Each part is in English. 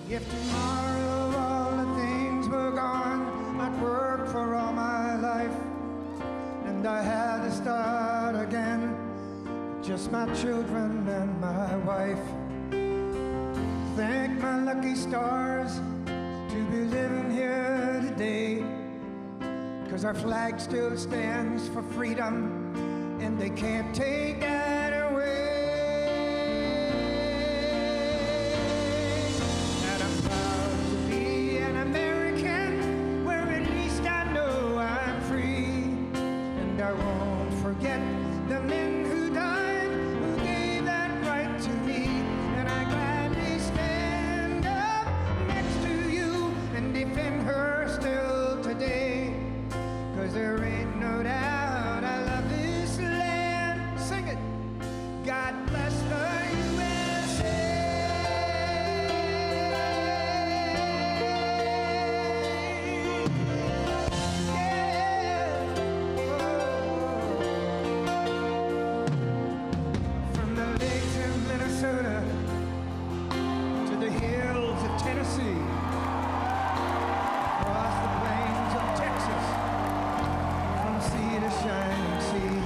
If tomorrow all the things were gone, I'd work for all my life, and I had to start again, just my children and my wife. Thank my lucky stars to be living here today, 'cause our flag still stands for freedom, and they can't take that away. And I'm proud to be an American, where at least I know I'm free. And I won't forget the men who died, who gave that right to me. And I gladly stand up next to you and defend her still today, 'cause there ain't no doubt I love this land. Sing it. God bless the USA. Yeah. From the lakes of Minnesota to the hills of Tennessee, across the plains of Texas, from sea to shining sea,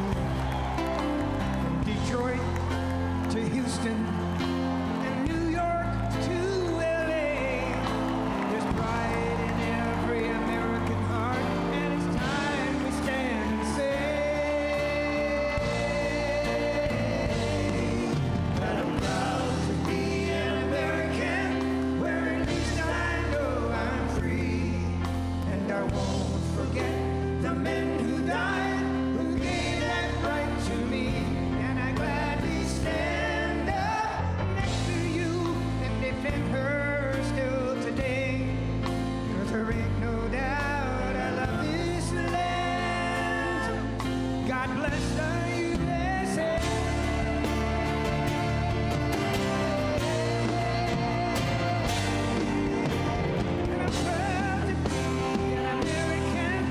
from Detroit to Houston and New York to LA. There's pride in every American heart, and it's time we stand and say that I'm proud to be an American, where at least I know I'm free. And I won't forget the men who died, who gave that right to me. And I gladly stand up next to you and defend her still today, 'cause there ain't no doubt I love this land. God bless the USA. And I'm proud to be an American,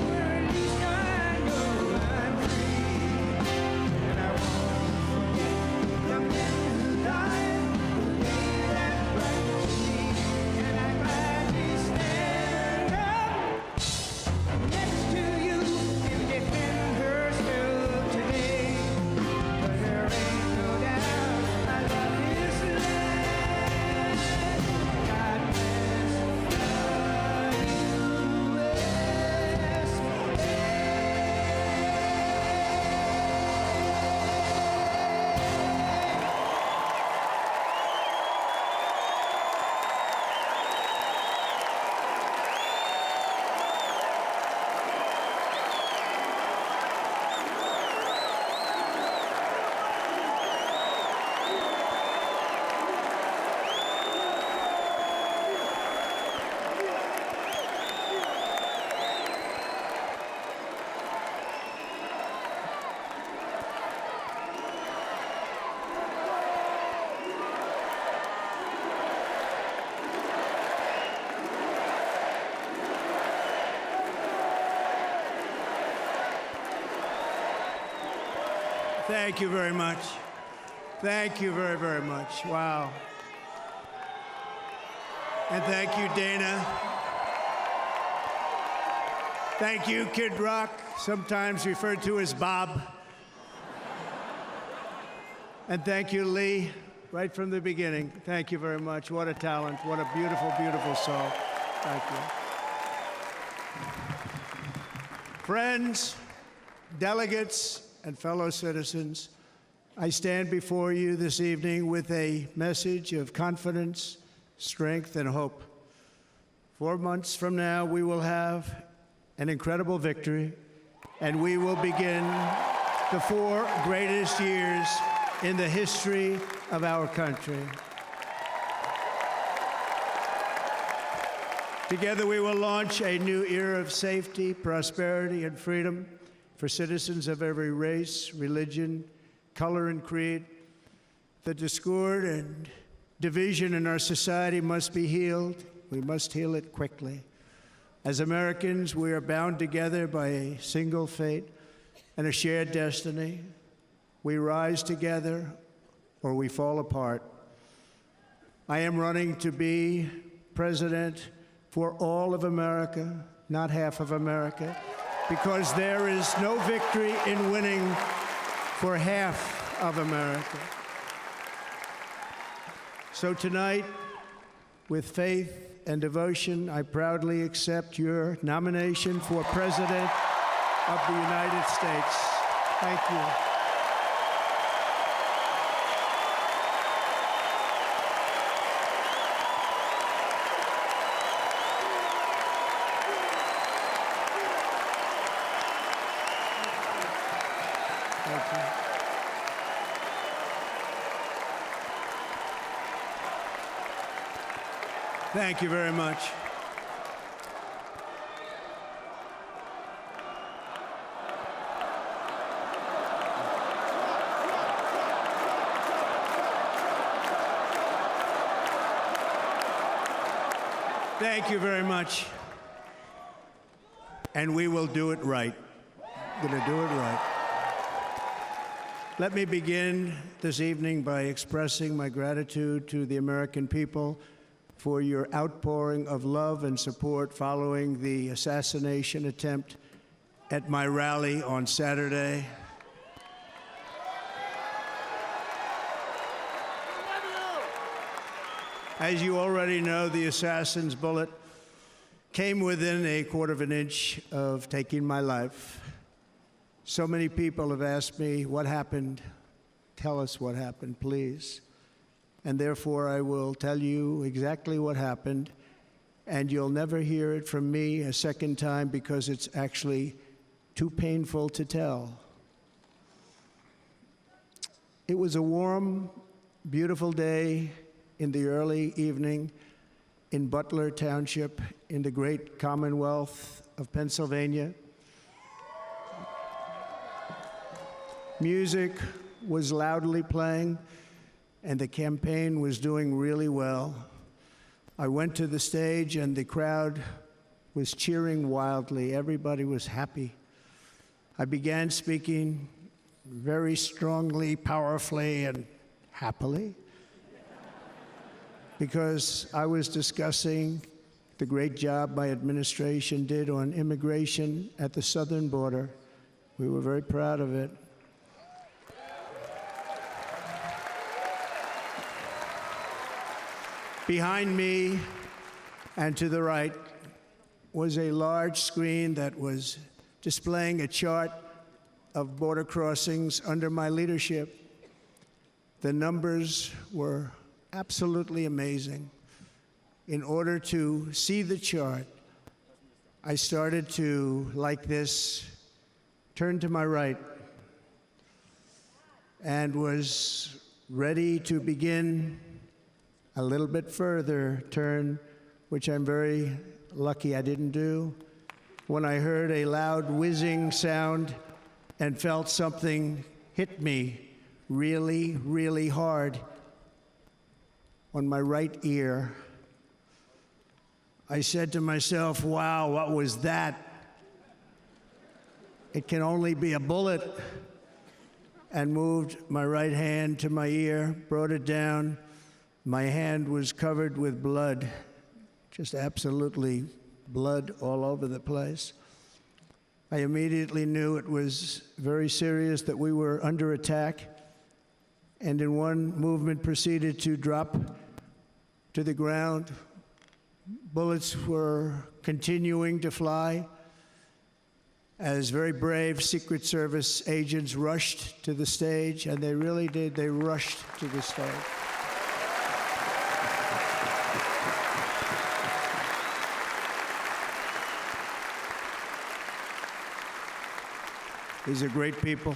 where at least I know I'm free. And I won't forget the men who died, who gave that right to me. And I gladly stand up next to you and defend her still today, 'cause there ain't no doubt I love this land. God bless the Thank you very much. Thank you very, very much. Wow. And thank you, Dana. Thank you, Kid Rock, sometimes referred to as Bob. And thank you, Lee, right from the beginning. Thank you very much. What a talent. What a beautiful, beautiful soul. Thank you. Friends, delegates, and fellow citizens, I stand before you this evening with a message of confidence, strength, and hope. 4 months from now, we will have an incredible victory, and we will begin the 4 greatest years in the history of our country. Together, we will launch a new era of safety, prosperity, and freedom for citizens of every race, religion, color, and creed. The discord and division in our society must be healed. We must heal it quickly. As Americans, we are bound together by a single fate and a shared destiny. We rise together or we fall apart. I am running to be president for all of America, not half of America, because there is no victory in winning for half of America. So tonight, with faith and devotion, I proudly accept your nomination for President of the United States. Thank you. Thank you. Thank you very much. Thank you very much. And we will do it right. Going to do it right. Let me begin this evening by expressing my gratitude to the American people for your outpouring of love and support following the assassination attempt at my rally on Saturday. As you already know, the assassin's bullet came within a quarter of an inch of taking my life. So many people have asked me, what happened? Tell us what happened, please. And therefore, I will tell you exactly what happened, and you'll never hear it from me a second time because it's actually too painful to tell. It was a warm, beautiful day in the early evening in Butler Township in the great Commonwealth of Pennsylvania. Music was loudly playing, and the campaign was doing really well. I went to the stage, and the crowd was cheering wildly. Everybody was happy. I began speaking very strongly, powerfully, and happily because I was discussing the great job my administration did on immigration at the southern border. We were very proud of it. Behind me and to the right was a large screen that was displaying a chart of border crossings under my leadership. The numbers were absolutely amazing. In order to see the chart, I started to, like this, turn to my right and was ready to begin a little bit further turn, which I'm very lucky I didn't do, when I heard a loud whizzing sound and felt something hit me really, really hard on my right ear. I said to myself, wow, what was that? It can only be a bullet. And moved my right hand to my ear, brought it down. My hand was covered with blood, just absolutely blood all over the place. I immediately knew it was very serious, that we were under attack, and in one movement proceeded to drop to the ground. Bullets were continuing to fly as very brave Secret Service agents rushed to the stage, and they really did, they rushed to the stage. These are great people,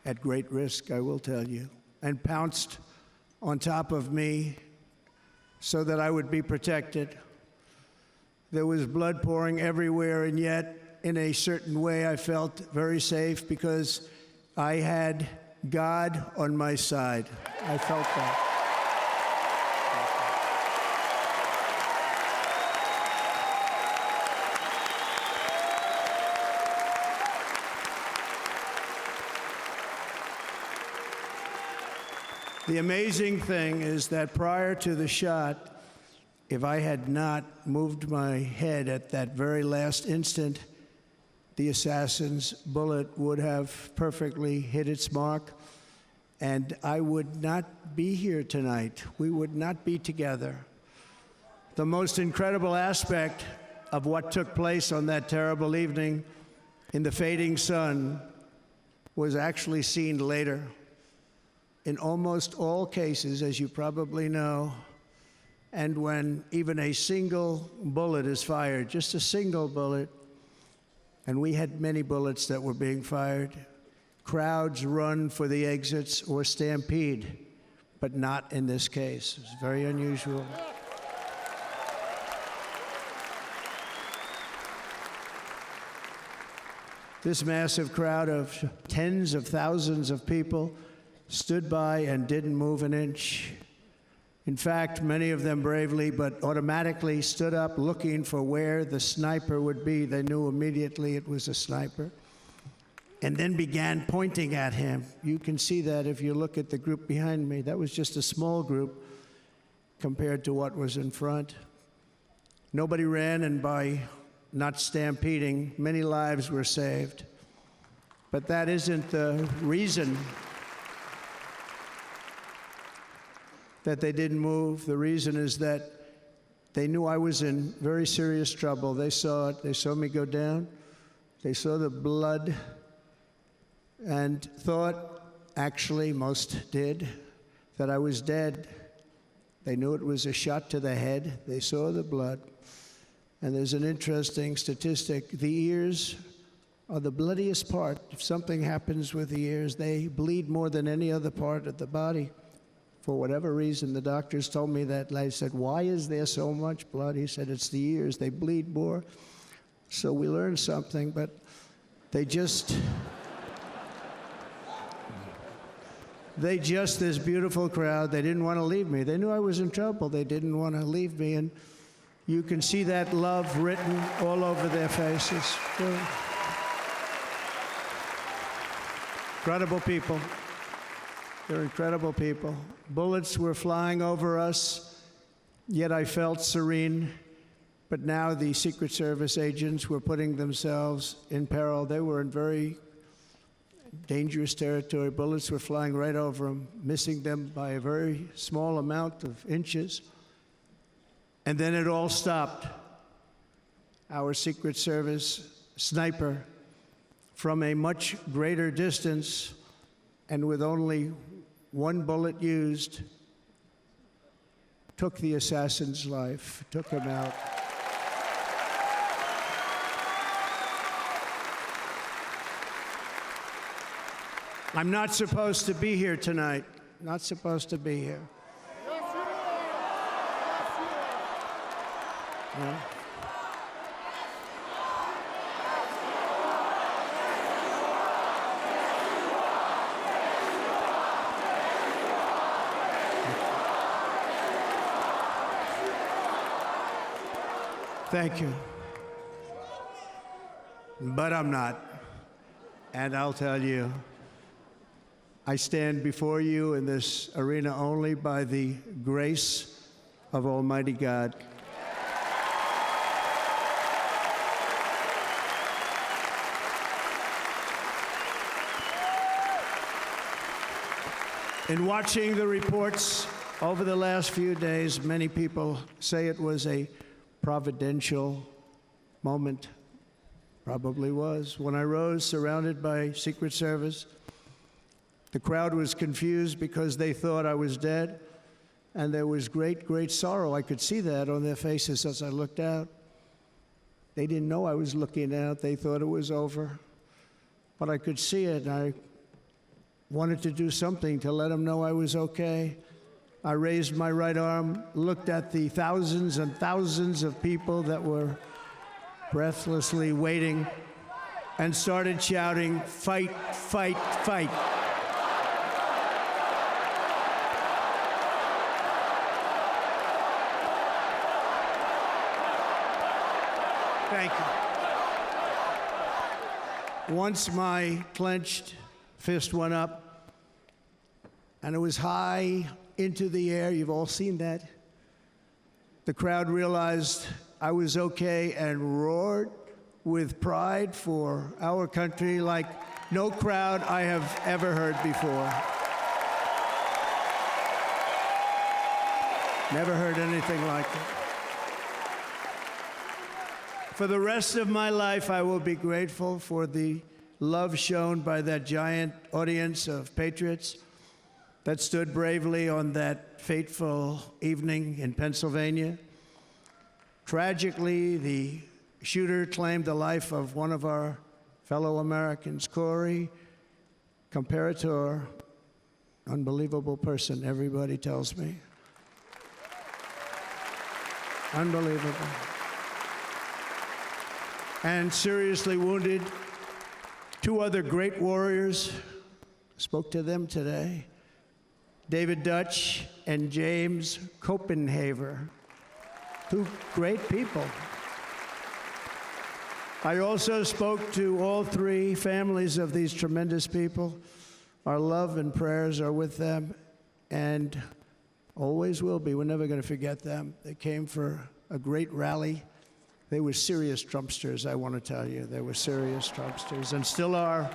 at great risk, I will tell you, and pounced on top of me so that I would be protected. There was blood pouring everywhere, and yet, in a certain way, I felt very safe because I had God on my side. I felt that. The amazing thing is that prior to the shot, if I had not moved my head at that very last instant, the assassin's bullet would have perfectly hit its mark, and I would not be here tonight. We would not be together. The most incredible aspect of what took place on that terrible evening in the fading sun was actually seen later. In almost all cases, as you probably know, and when even a single bullet is fired, just a single bullet, and we had many bullets that were being fired, crowds run for the exits or stampede, but not in this case. It's very unusual. This massive crowd of tens of thousands of people stood by and didn't move an inch. In fact, many of them bravely, but automatically stood up looking for where the sniper would be. They knew immediately it was a sniper, and then began pointing at him. You can see that if you look at the group behind me. That was just a small group compared to what was in front. Nobody ran, and by not stampeding, many lives were saved. But that isn't the reason that they didn't move. The reason is that they knew I was in very serious trouble. They saw it. They saw me go down. They saw the blood and thought, actually most did, that I was dead. They knew it was a shot to the head. They saw the blood. And there's an interesting statistic. The ears are the bloodiest part. If something happens with the ears, they bleed more than any other part of the body. For whatever reason, the doctors told me that. I said, why is there so much blood? He said, it's the ears. They bleed more. So we learned something, but they just, this beautiful crowd, they didn't want to leave me. They knew I was in trouble. They didn't want to leave me. And you can see that love written all over their faces. Incredible people. They're incredible people. Bullets were flying over us, yet I felt serene. But now the Secret Service agents were putting themselves in peril. They were in very dangerous territory. Bullets were flying right over them, missing them by a very small amount of inches. And then it all stopped. Our Secret Service sniper, from a much greater distance and with only one bullet used, took the assassin's life, took him out. I'm not supposed to be here tonight. Not supposed to be here. No. Thank you. But I'm not. And I'll tell you, I stand before you in this arena only by the grace of Almighty God. In watching the reports over the last few days, many people say it was a providential moment. Probably was. When I rose, surrounded by Secret Service, the crowd was confused because they thought I was dead, and there was great, great sorrow. I could see that on their faces as I looked out. They didn't know I was looking out. They thought it was over. But I could see it, and I wanted to do something to let them know I was okay. I raised my right arm, looked at the thousands and thousands of people that were breathlessly waiting, and started shouting, "Fight, fight, fight." Thank you. Once my clenched fist went up, and it was high into the air. You've all seen that. The crowd realized I was okay and roared with pride for our country like no crowd I have ever heard before. Never heard anything like it. For the rest of my life, I will be grateful for the love shown by that giant audience of patriots that stood bravely on that fateful evening in Pennsylvania. Tragically, the shooter claimed the life of one of our fellow Americans, Corey Comparator. Unbelievable person, everybody tells me. Unbelievable. And seriously wounded, two other great warriors. Spoke to them today. David Dutch and James Copenhaver. Two great people. I also spoke to all three families of these tremendous people. Our love and prayers are with them, and always will be. We're never going to forget them. They came for a great rally. They were serious Trumpsters, I want to tell you. They were serious Trumpsters, and still are.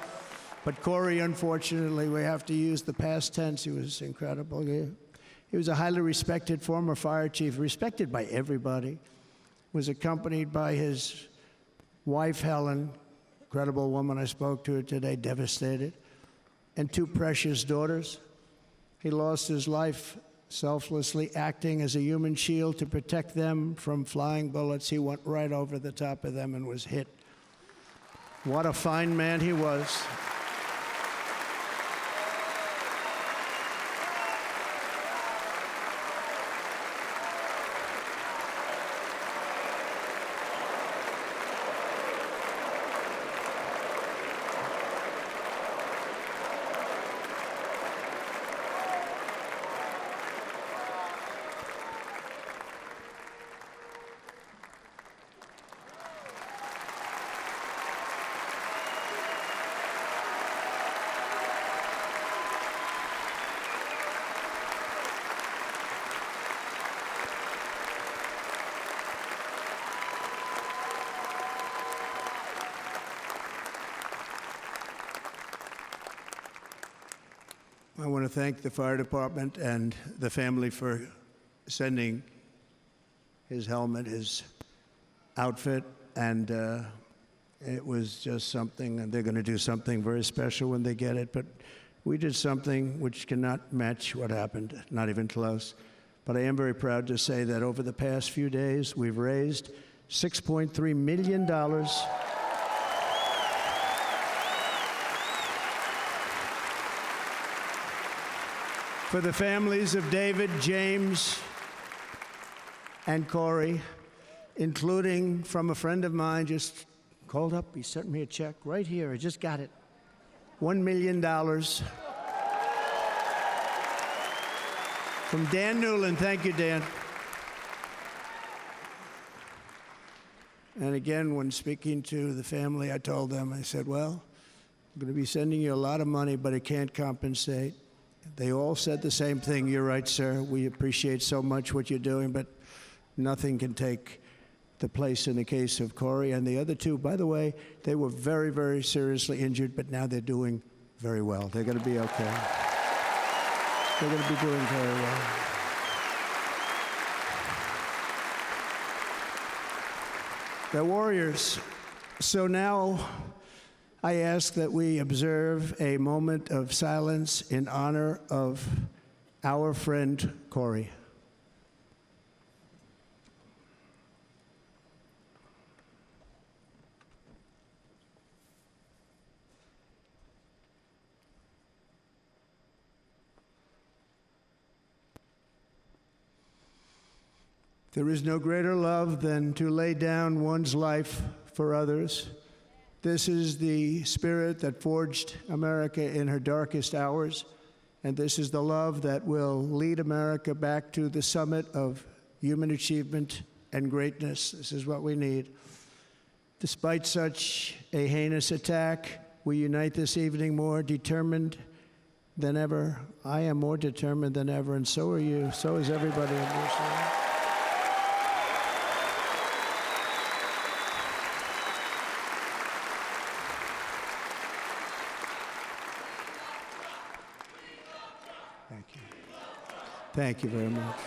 But Corey, unfortunately, we have to use the past tense. He was incredible. He was a highly respected former fire chief, respected by everybody. Was accompanied by his wife, Helen, incredible woman. I spoke to her today, devastated, and two precious daughters. He lost his life selflessly, acting as a human shield to protect them from flying bullets. He went right over the top of them and was hit. What a fine man he was. I want to thank the fire department and the family for sending his helmet, his outfit, and it was just something, and they're going to do something very special when they get it. But we did something which cannot match what happened, not even close. But I am very proud to say that over the past few days, we've raised $6.3 million for the families of David, James, and Corey, including from a friend of mine, just called up, he sent me a check right here, I just got it, $1 million. From Dan Newland, thank you, Dan. And again, when speaking to the family, I told them, I said, well, I'm going to be sending you a lot of money, but it can't compensate. They all said the same thing. You're right, sir. We appreciate so much what you're doing, but nothing can take the place in the case of Corey. And the other two, by the way, they were very, very seriously injured, but now they're doing very well. They're going to be okay. They're going to be doing very well. They're warriors. So now I ask that we observe a moment of silence in honor of our friend Corey. There is no greater love than to lay down one's life for others. This is the spirit that forged America in her darkest hours, and this is the love that will lead America back to the summit of human achievement and greatness. This is what we need. Despite such a heinous attack, we unite this evening more determined than ever. I am more determined than ever, and so are you. So is everybody in this room. Thank you. Thank you very much.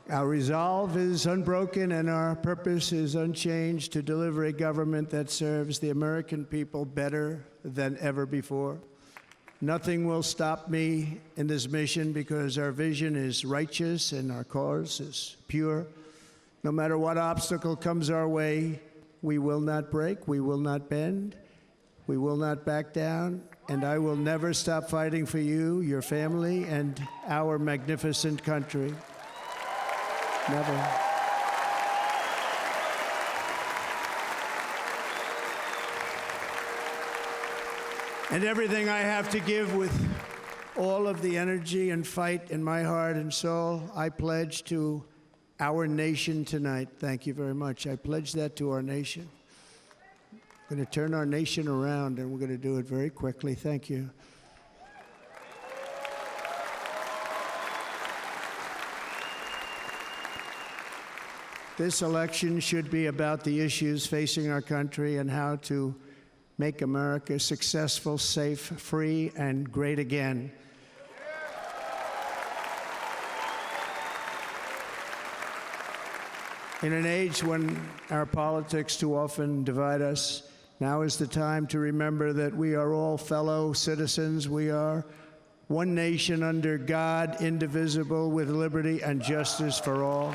Our resolve is unbroken and our purpose is unchanged to deliver a government that serves the American people better than ever before. Nothing will stop me in this mission because our vision is righteous and our cause is pure. No matter what obstacle comes our way, we will not break, we will not bend, we will not back down, and I will never stop fighting for you, your family, and our magnificent country. Never. And everything I have to give with all of the energy and fight in my heart and soul, I pledge to our nation tonight. Thank you very much. I pledge that to our nation. We're going to turn our nation around, and we're going to do it very quickly. Thank you. This election should be about the issues facing our country and how to make America successful, safe, free, and great again. In an age when our politics too often divide us, now is the time to remember that we are all fellow citizens. We are one nation under God, indivisible, with liberty and justice for all.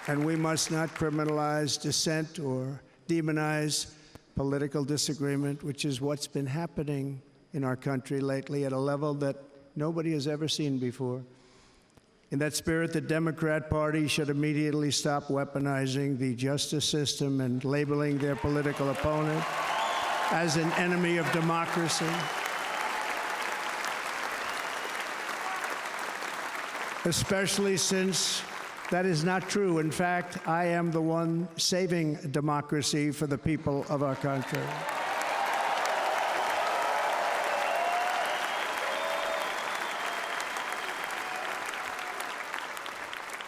And we must not criminalize dissent or demonize political disagreement, which is what's been happening in our country lately at a level that nobody has ever seen before. In that spirit, the Democrat Party should immediately stop weaponizing the justice system and labeling their political opponent as an enemy of democracy. Especially since that is not true. In fact, I am the one saving democracy for the people of our country.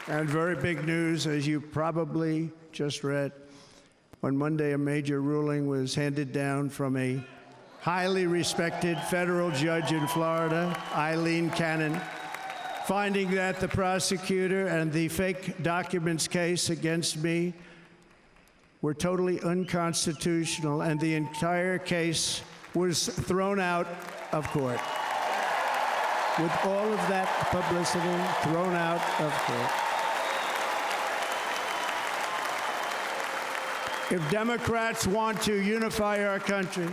And very big news, as you probably just read, on Monday a major ruling was handed down from a highly respected federal judge in Florida, Eileen Cannon, finding that the prosecutor and the fake documents case against me were totally unconstitutional, and the entire case was thrown out of court. With all of that publicity, thrown out of court. If Democrats want to unify our country,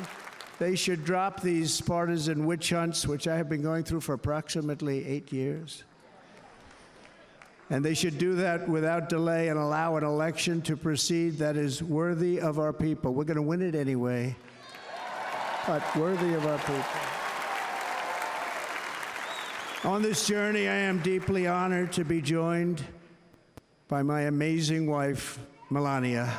they should drop these partisan witch hunts, which I have been going through for approximately 8 years. And they should do that without delay and allow an election to proceed that is worthy of our people. We're going to win it anyway, but worthy of our people. On this journey, I am deeply honored to be joined by my amazing wife, Melania.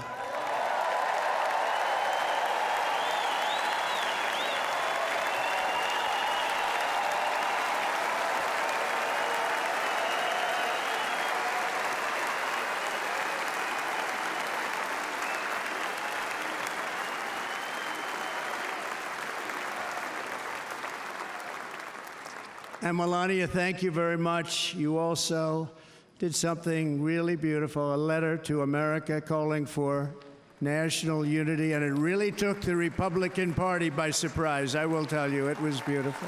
And Melania, thank you very much. You also did something really beautiful, a letter to America calling for national unity, and it really took the Republican Party by surprise, I will tell you. It was beautiful.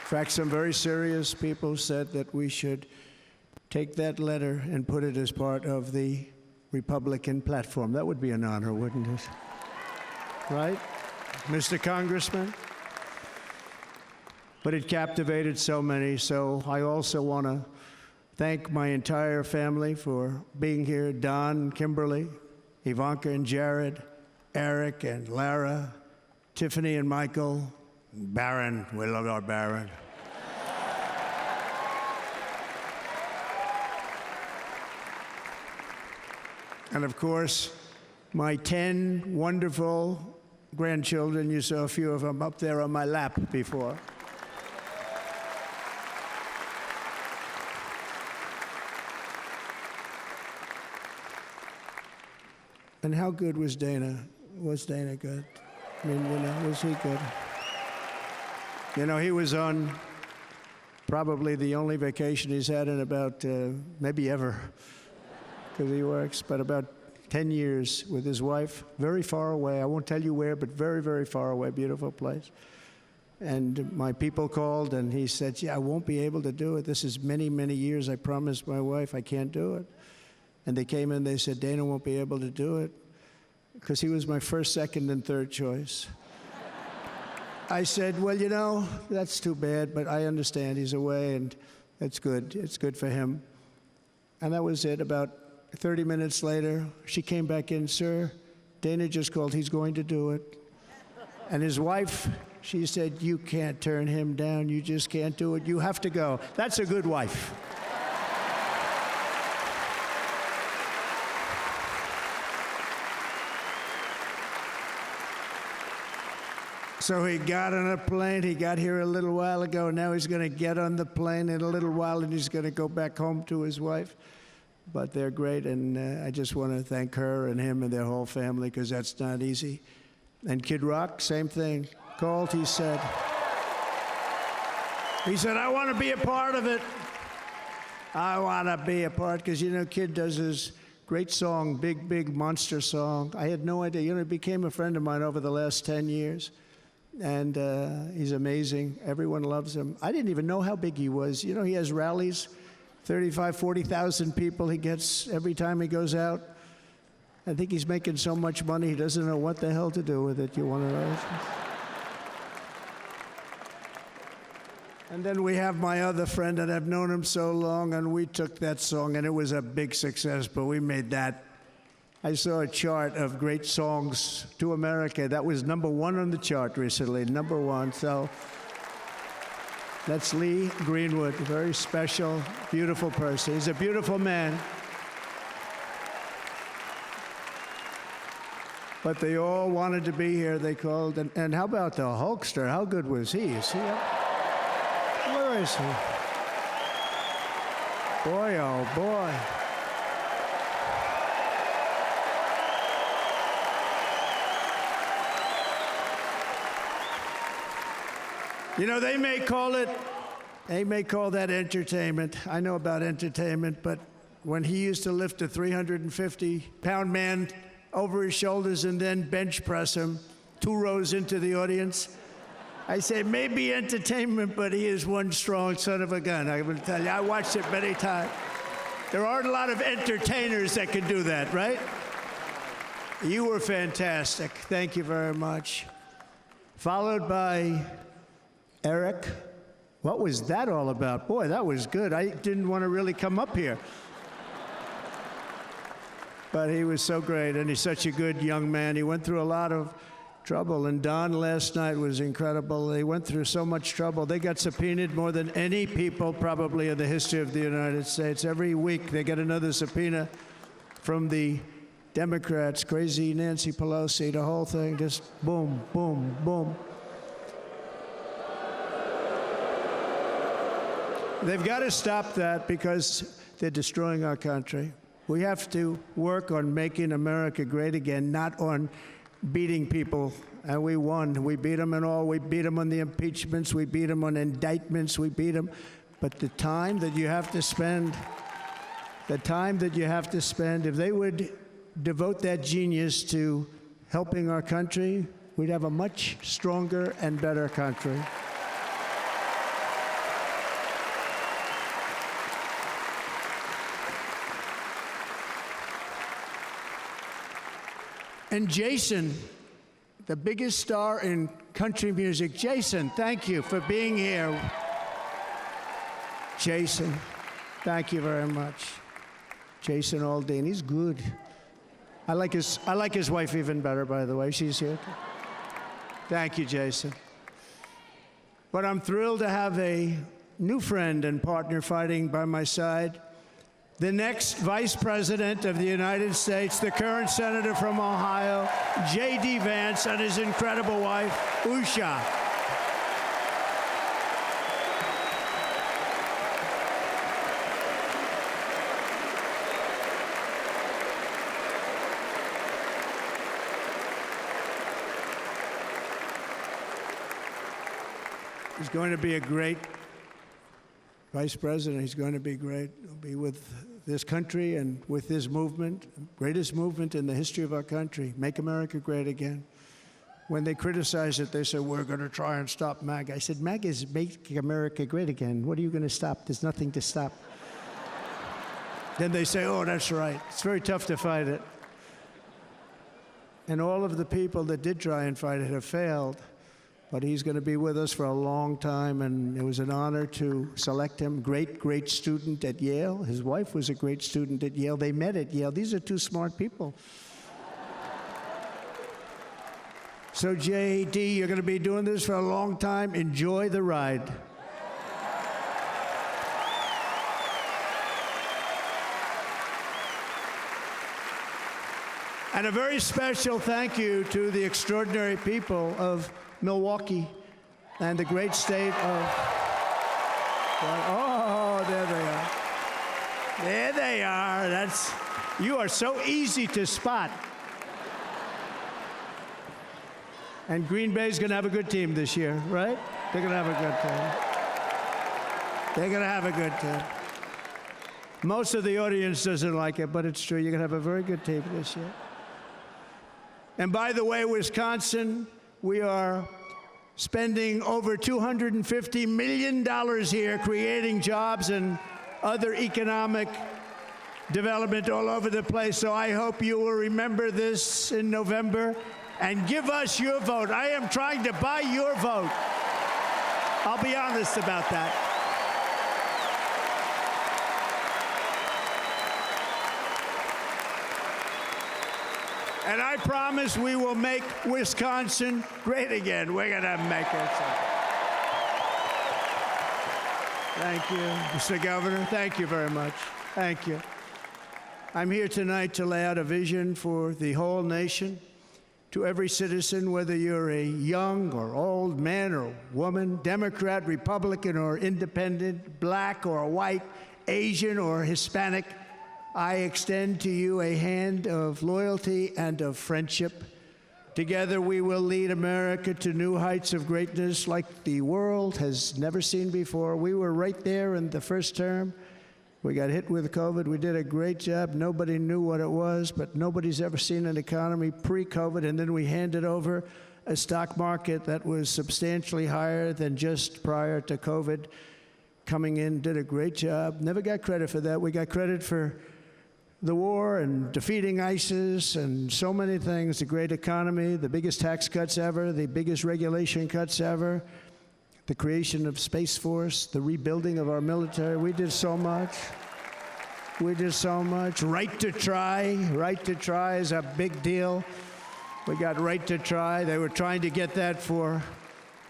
In fact, some very serious people said that we should take that letter and put it as part of the Republican platform. That would be an honor, wouldn't it? Right? Mr. Congressman? but it captivated so many. So I also want to thank my entire family for being here, Don, Kimberly, Ivanka and Jared, Eric and Lara, Tiffany and Michael, Baron. We love our Baron. And of course, my 10 wonderful grandchildren. You saw a few of them up there on my lap before. And how good was Dana? Was Dana good? I mean, was he good? He was on probably the only vacation he's had in about, maybe ever, because he works, but about 10 years with his wife, very far away. I won't tell you where, but very, very far away, beautiful place. And my people called, and he said, I won't be able to do it. This is many, many years. I promised my wife I can't do it. And they came in, they said, Dana won't be able to do it, because he was my first, second, and third choice. I said, well, that's too bad, but I understand he's away, and it's good. It's good for him. And that was it. About 30 minutes later, she came back in, sir, Dana just called, he's going to do it. And his wife, she said, you can't turn him down, you just can't do it, you have to go. That's a good wife. So he got on a plane. He got here a little while ago. Now he's going to get on the plane in a little while, and he's going to go back home to his wife. But they're great, and I just want to thank her and him and their whole family, because that's not easy. And Kid Rock, same thing. Called, he said, I want to be a part of it. I want to be a part, because, Kid does his great song, Big, Big Monster song. I had no idea. He became a friend of mine over the last 10 years. And he's amazing. Everyone loves him. I didn't even know how big he was. He has rallies, 35, 40,000 people he gets every time he goes out. I think he's making so much money, he doesn't know what the hell to do with it. You want to know? And then we have my other friend, and I've known him so long, and we took that song, and it was a big success, but we made that. I saw a chart of great songs to America. That was #1 on the chart recently, #1. So that's Lee Greenwood, a very special, beautiful person. He's a beautiful man. But they all wanted to be here. They called. And how about the Hulkster? How good was he? Is he up? Where is he? Boy, oh boy. They may call that entertainment. I know about entertainment, but when he used to lift a 350-pound man over his shoulders and then bench press him 2 rows into the audience, I say maybe entertainment, but he is one strong son of a gun. I will tell you, I watched it many times. There aren't a lot of entertainers that can do that, right? You were fantastic. Thank you very much. Followed by Eric. What was that all about? Boy, that was good. I didn't want to really come up here. But he was so great, and he's such a good young man. He went through a lot of trouble, and Don last night was incredible. They went through so much trouble. They got subpoenaed more than any people probably in the history of the United States. Every week they get another subpoena from the Democrats, crazy Nancy Pelosi, the whole thing, just boom, boom, boom. They've got to stop that, because they're destroying our country. We have to work on making America great again, not on beating people. And we won. We beat them in all. We beat them on the impeachments. We beat them on indictments. We beat them. But the time that you have to spend, if they would devote that genius to helping our country, we'd have a much stronger and better country. And Jason, the biggest star in country music. Jason, thank you for being here. Jason, thank you very much. Jason Aldean, he's good. I like his wife even better, by the way. She's here. Thank you, Jason. But I'm thrilled to have a new friend and partner fighting by my side, the next Vice President of the United States, the current Senator from Ohio, J.D. Vance, and his incredible wife, Usha. He's going to be a great Vice President. He's going to be great. He'll be with this country and with this movement, greatest movement in the history of our country, Make America Great Again. When they criticize it, they say, we're going to try and stop MAGA. I said, MAGA is Make America Great Again. What are you going to stop? There's nothing to stop. Then they say, oh, that's right. It's very tough to fight it. And all of the people that did try and fight it have failed. But he's going to be with us for a long time, and it was an honor to select him. Great student at Yale. His wife was a great student at Yale. They met at Yale. These are two smart people. So, J.D., you're going to be doing this for a long time. Enjoy the ride. And a very special thank you to the extraordinary people of Milwaukee and the great state of, oh, there they are. There they are. You are so easy to spot. And Green Bay's going to have a good team this year, right? They're going to have a good team. They're going to have a good team. Most of the audience doesn't like it, but it's true. You're going to have a very good team this year. And by the way, Wisconsin, we are spending over $250 million here creating jobs and other economic development all over the place. So I hope you will remember this in November and give us your vote. I am trying to buy your vote. I'll be honest about that. And I promise we will make Wisconsin great again. We're going to make it. Thank you, Mr. Governor. Thank you very much. Thank you. I'm here tonight to lay out a vision for the whole nation, to every citizen, whether you're a young or old man or woman, Democrat, Republican, or independent, black or white, Asian or Hispanic. I extend to you a hand of loyalty and of friendship. Together we will lead America to new heights of greatness like the world has never seen before. We were right there in the first term. We got hit with COVID. We did a great job. Nobody knew what it was, but nobody's ever seen an economy pre-COVID. And then we handed over a stock market that was substantially higher than just prior to COVID. Coming in, did a great job. Never got credit for that. We got credit for the war and defeating ISIS and so many things, the great economy, the biggest tax cuts ever, the biggest regulation cuts ever, the creation of Space Force, the rebuilding of our military. We did so much. We did so much. Right to try. Right to try is a big deal. We got right to try. They were trying to get that for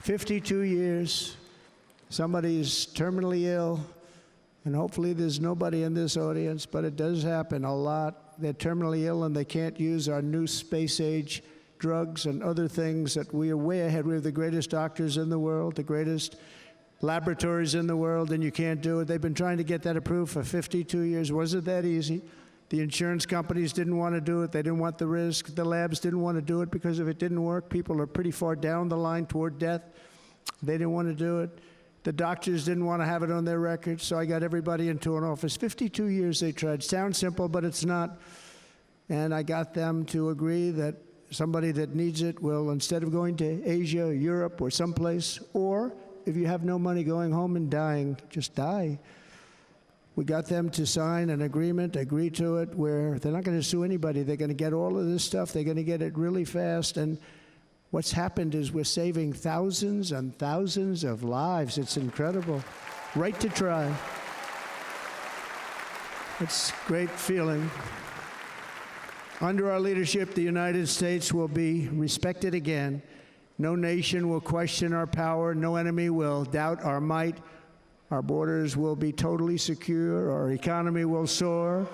52 years. Somebody's terminally ill. And hopefully there's nobody in this audience, but it does happen a lot. They're terminally ill and they can't use our new space-age drugs and other things that we are way ahead. We have the greatest doctors in the world, the greatest laboratories in the world, and you can't do it. They've been trying to get that approved for 52 years. Wasn't that easy? The insurance companies didn't want to do it. They didn't want the risk. The labs didn't want to do it because if it didn't work, people are pretty far down the line toward death. They didn't want to do it. The doctors didn't want to have it on their records, so I got everybody into an office. 52 years they tried. Sounds simple, but it's not. And I got them to agree that somebody that needs it will, instead of going to Asia or Europe or someplace, or if you have no money, going home and dying, just die. We got them to sign an agreement, agree to it, where they're not going to sue anybody. They're going to get all of this stuff. They're going to get it really fast. And What's happened is we're saving thousands and thousands of lives. It's incredible. Right to try. It's a great feeling. Under our leadership, the United States will be respected again. No nation will question our power. No enemy will doubt our might. Our borders will be totally secure. Our economy will soar.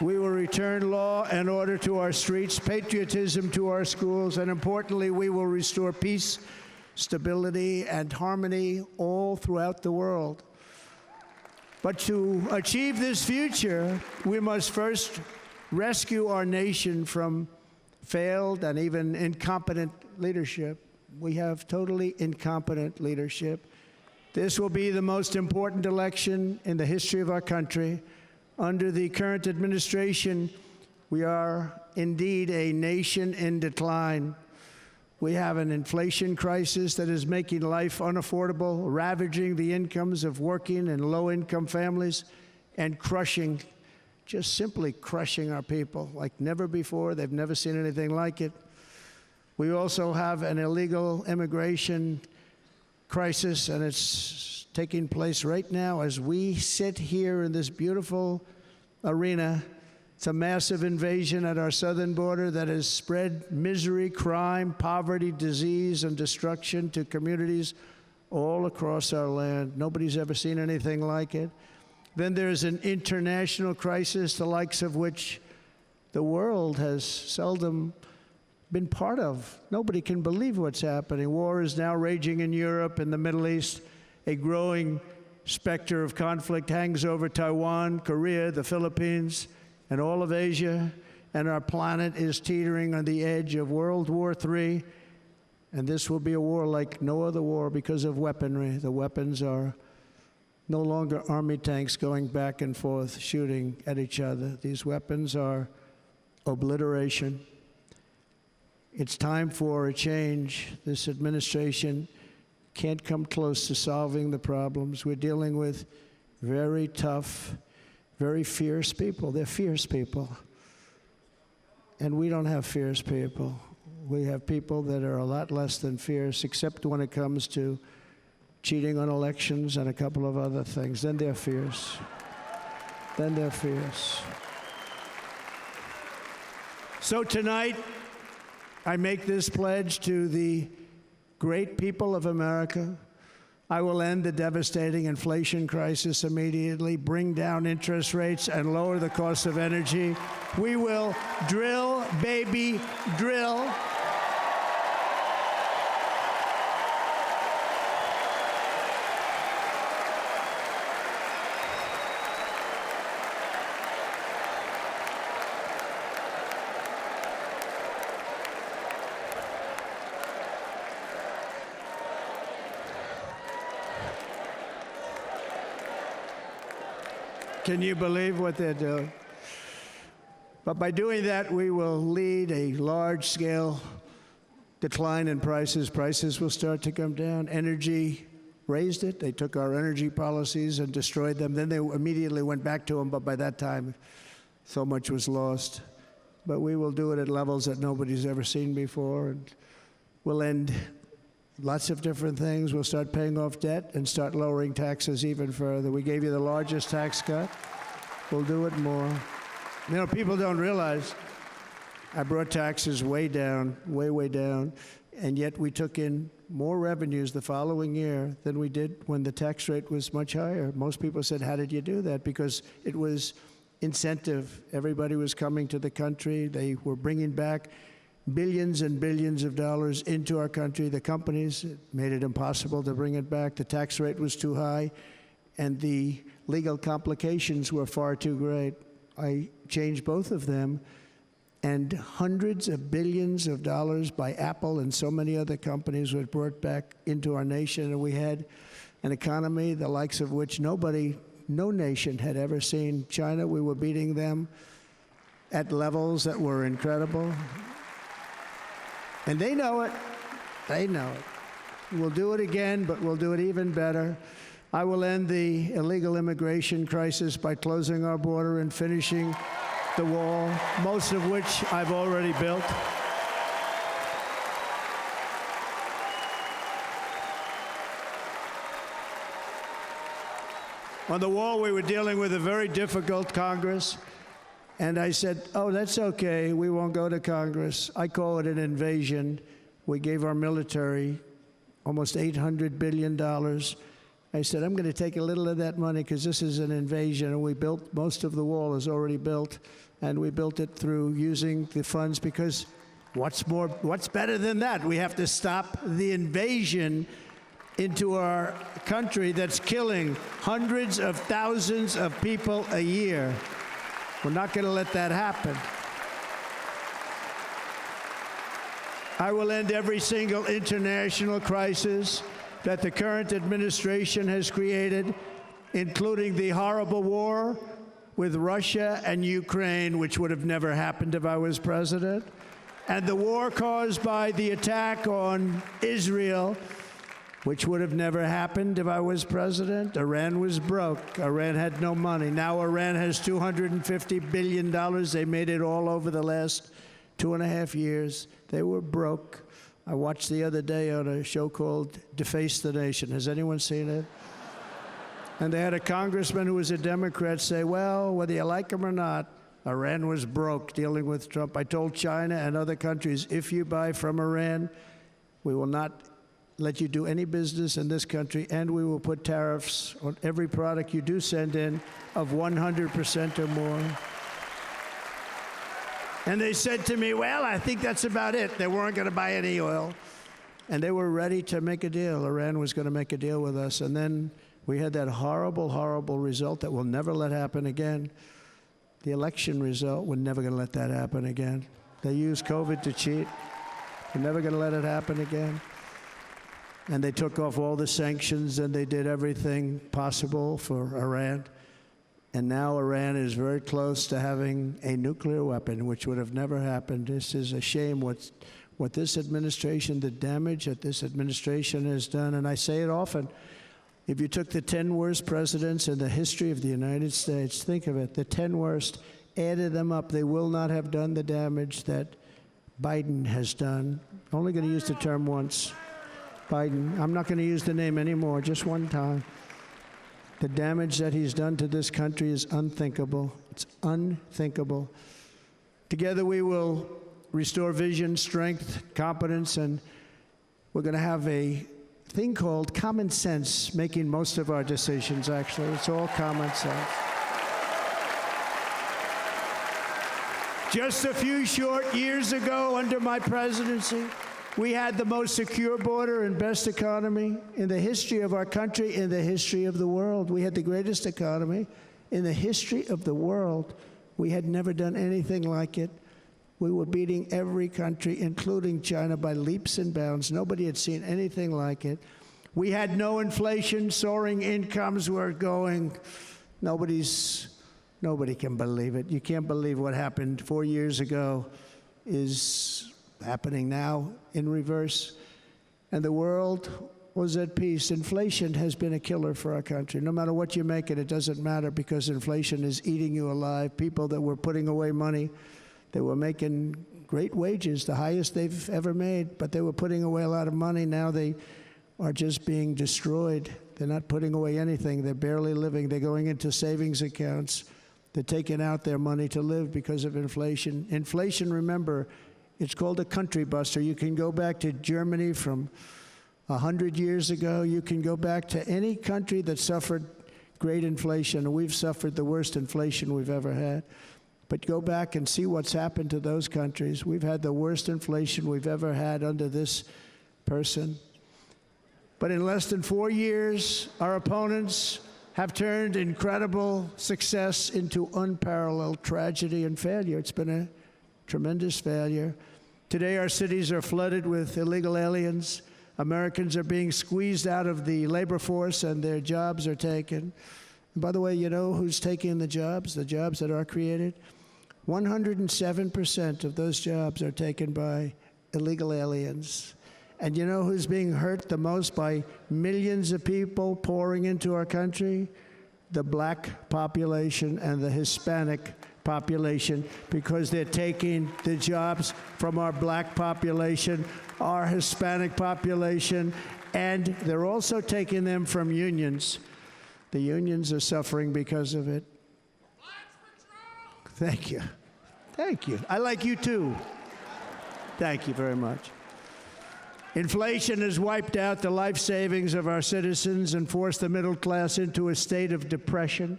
We will return law and order to our streets, patriotism to our schools, and importantly, we will restore peace, stability, and harmony all throughout the world. But to achieve this future, we must first rescue our nation from failed and even incompetent leadership. We have totally incompetent leadership. This will be the most important election in the history of our country. Under the current administration, we are indeed a nation in decline. We have an inflation crisis that is making life unaffordable, ravaging the incomes of working and low-income families, and crushing, just simply crushing our people like never before. They've never seen anything like it. We also have an illegal immigration crisis, and it's taking place right now as we sit here in this beautiful arena. It's a massive invasion at our southern border that has spread misery, crime, poverty, disease, and destruction to communities all across our land. Nobody's ever seen anything like it. Then there's an international crisis, the likes of which the world has seldom been part of. Nobody can believe what's happening. War is now raging in Europe and the Middle East. A growing specter of conflict hangs over Taiwan, Korea, the Philippines, and all of Asia. And our planet is teetering on the edge of World War III. And this will be a war like no other war because of weaponry. The weapons are no longer army tanks going back and forth shooting at each other. These weapons are obliteration. It's time for a change. This administration can't come close to solving the problems. We're dealing with very tough, very fierce people. They're fierce people. And we don't have fierce people. We have people that are a lot less than fierce, except when it comes to cheating on elections and a couple of other things. Then they're fierce. Then they're fierce. So tonight, I make this pledge to the great people of America. I will end the devastating inflation crisis immediately, bring down interest rates, and lower the cost of energy. We will drill, baby, drill. Can you believe what they're doing? But by doing that, we will lead a large-scale decline in prices. Prices will start to come down. Energy raised it. They took our energy policies and destroyed them. Then they immediately went back to them, but by that time, so much was lost. But we will do it at levels that nobody's ever seen before, and we'll end lots of different things. We'll start paying off debt and start lowering taxes even further. We gave you the largest tax cut. We'll do it more. You know, people don't realize I brought taxes way down, way down, and yet we took in more revenues the following year than we did when the tax rate was much higher. Most people said, how did you do that? Because it was incentive. Everybody was coming to the country. They were bringing back billions and billions of dollars into our country. The companies made it impossible to bring it back. The tax rate was too high, and the legal complications were far too great. I changed both of them, and hundreds of billions of dollars by Apple and so many other companies were brought back into our nation, and we had an economy the likes of which no nation had ever seen. China, we were beating them at levels that were incredible. And they know it. They know it. We'll do it again, but we'll do it even better. I will end the illegal immigration crisis by closing our border and finishing the wall, most of which I've already built. On the wall, we were dealing with a very difficult Congress. And I said, oh, that's okay. We won't go to Congress. I call it an invasion. We gave our military almost $800 billion. I said, I'm going to take a little of that money because this is an invasion. And we built, most of the wall is already built. And we built it through using the funds because what's better than that? We have to stop the invasion into our country that's killing hundreds of thousands of people a year. We're not going to let that happen. I will end every single international crisis that the current administration has created, including the horrible war with Russia and Ukraine, which would have never happened if I was president, and the war caused by the attack on Israel, which would have never happened if I was president. Iran was broke. Iran had no money. Now Iran has $250 billion. They made it all over the last 2.5 years. They were broke. I watched the other day on a show called Deface the Nation. Has anyone seen it? And they had a congressman who was a Democrat say, well, whether you like him or not, Iran was broke dealing with Trump. I told China and other countries, if you buy from Iran, we will not let you do any business in this country, and we will put tariffs on every product you do send in of 100% or more. And they said to me, well, I think that's about it. They weren't going to buy any oil. And they were ready to make a deal. Iran was going to make a deal with us. And then we had that horrible, horrible result that we'll never let happen again. The election result, we're never going to let that happen again. They used COVID to cheat. We're never going to let it happen again. And they took off all the sanctions, and they did everything possible for Iran. And now Iran is very close to having a nuclear weapon, which would have never happened. This is a shame what this administration, the damage that this administration has done. And I say it often, if you took the 10 worst presidents in the history of the United States, think of it, the 10 worst, added them up, they will not have done the damage that Biden has done. Only going to use the term once. Biden. I'm not going to use the name anymore, just one time. The damage that he's done to this country is unthinkable. It's unthinkable. Together we will restore vision, strength, competence, and we're going to have a thing called common sense making most of our decisions, actually. It's all common sense. Just a few short years ago, under my presidency, we had the most secure border and best economy in the history of our country, in the history of the world. We had the greatest economy in the history of the world. We had never done anything like it. We were beating every country, including China, by leaps and bounds. Nobody had seen anything like it. We had no inflation. Soaring incomes were going. Nobody can believe it. You can't believe what happened 4 years ago is happening now in reverse. And the world was at peace. Inflation has been a killer for our country. No matter what you make it doesn't matter because inflation is eating you alive. People that were putting away money, they were making great wages, the highest they've ever made, but they were putting away a lot of money. Now they are just being destroyed. They're not putting away anything. They're barely living. They're going into savings accounts. They're taking out their money to live because of inflation. Inflation, remember, it's called a country buster. You can go back to Germany from 100 years ago. You can go back to any country that suffered great inflation. We've suffered the worst inflation we've ever had. But go back and see what's happened to those countries. We've had the worst inflation we've ever had under this person. But in less than 4 years, our opponents have turned incredible success into unparalleled tragedy and failure. It's been a tremendous failure. Today, our cities are flooded with illegal aliens. Americans are being squeezed out of the labor force and their jobs are taken. And by the way, you know who's taking the jobs that are created? 107% of those jobs are taken by illegal aliens. And you know who's being hurt the most by millions of people pouring into our country? The black population and the Hispanic population, because they're taking the jobs from our black population, our Hispanic population, and they're also taking them from unions. The unions are suffering because of it. Thank you. Thank you. I like you too. Thank you very much. Inflation has wiped out the life savings of our citizens and forced the middle class into a state of depression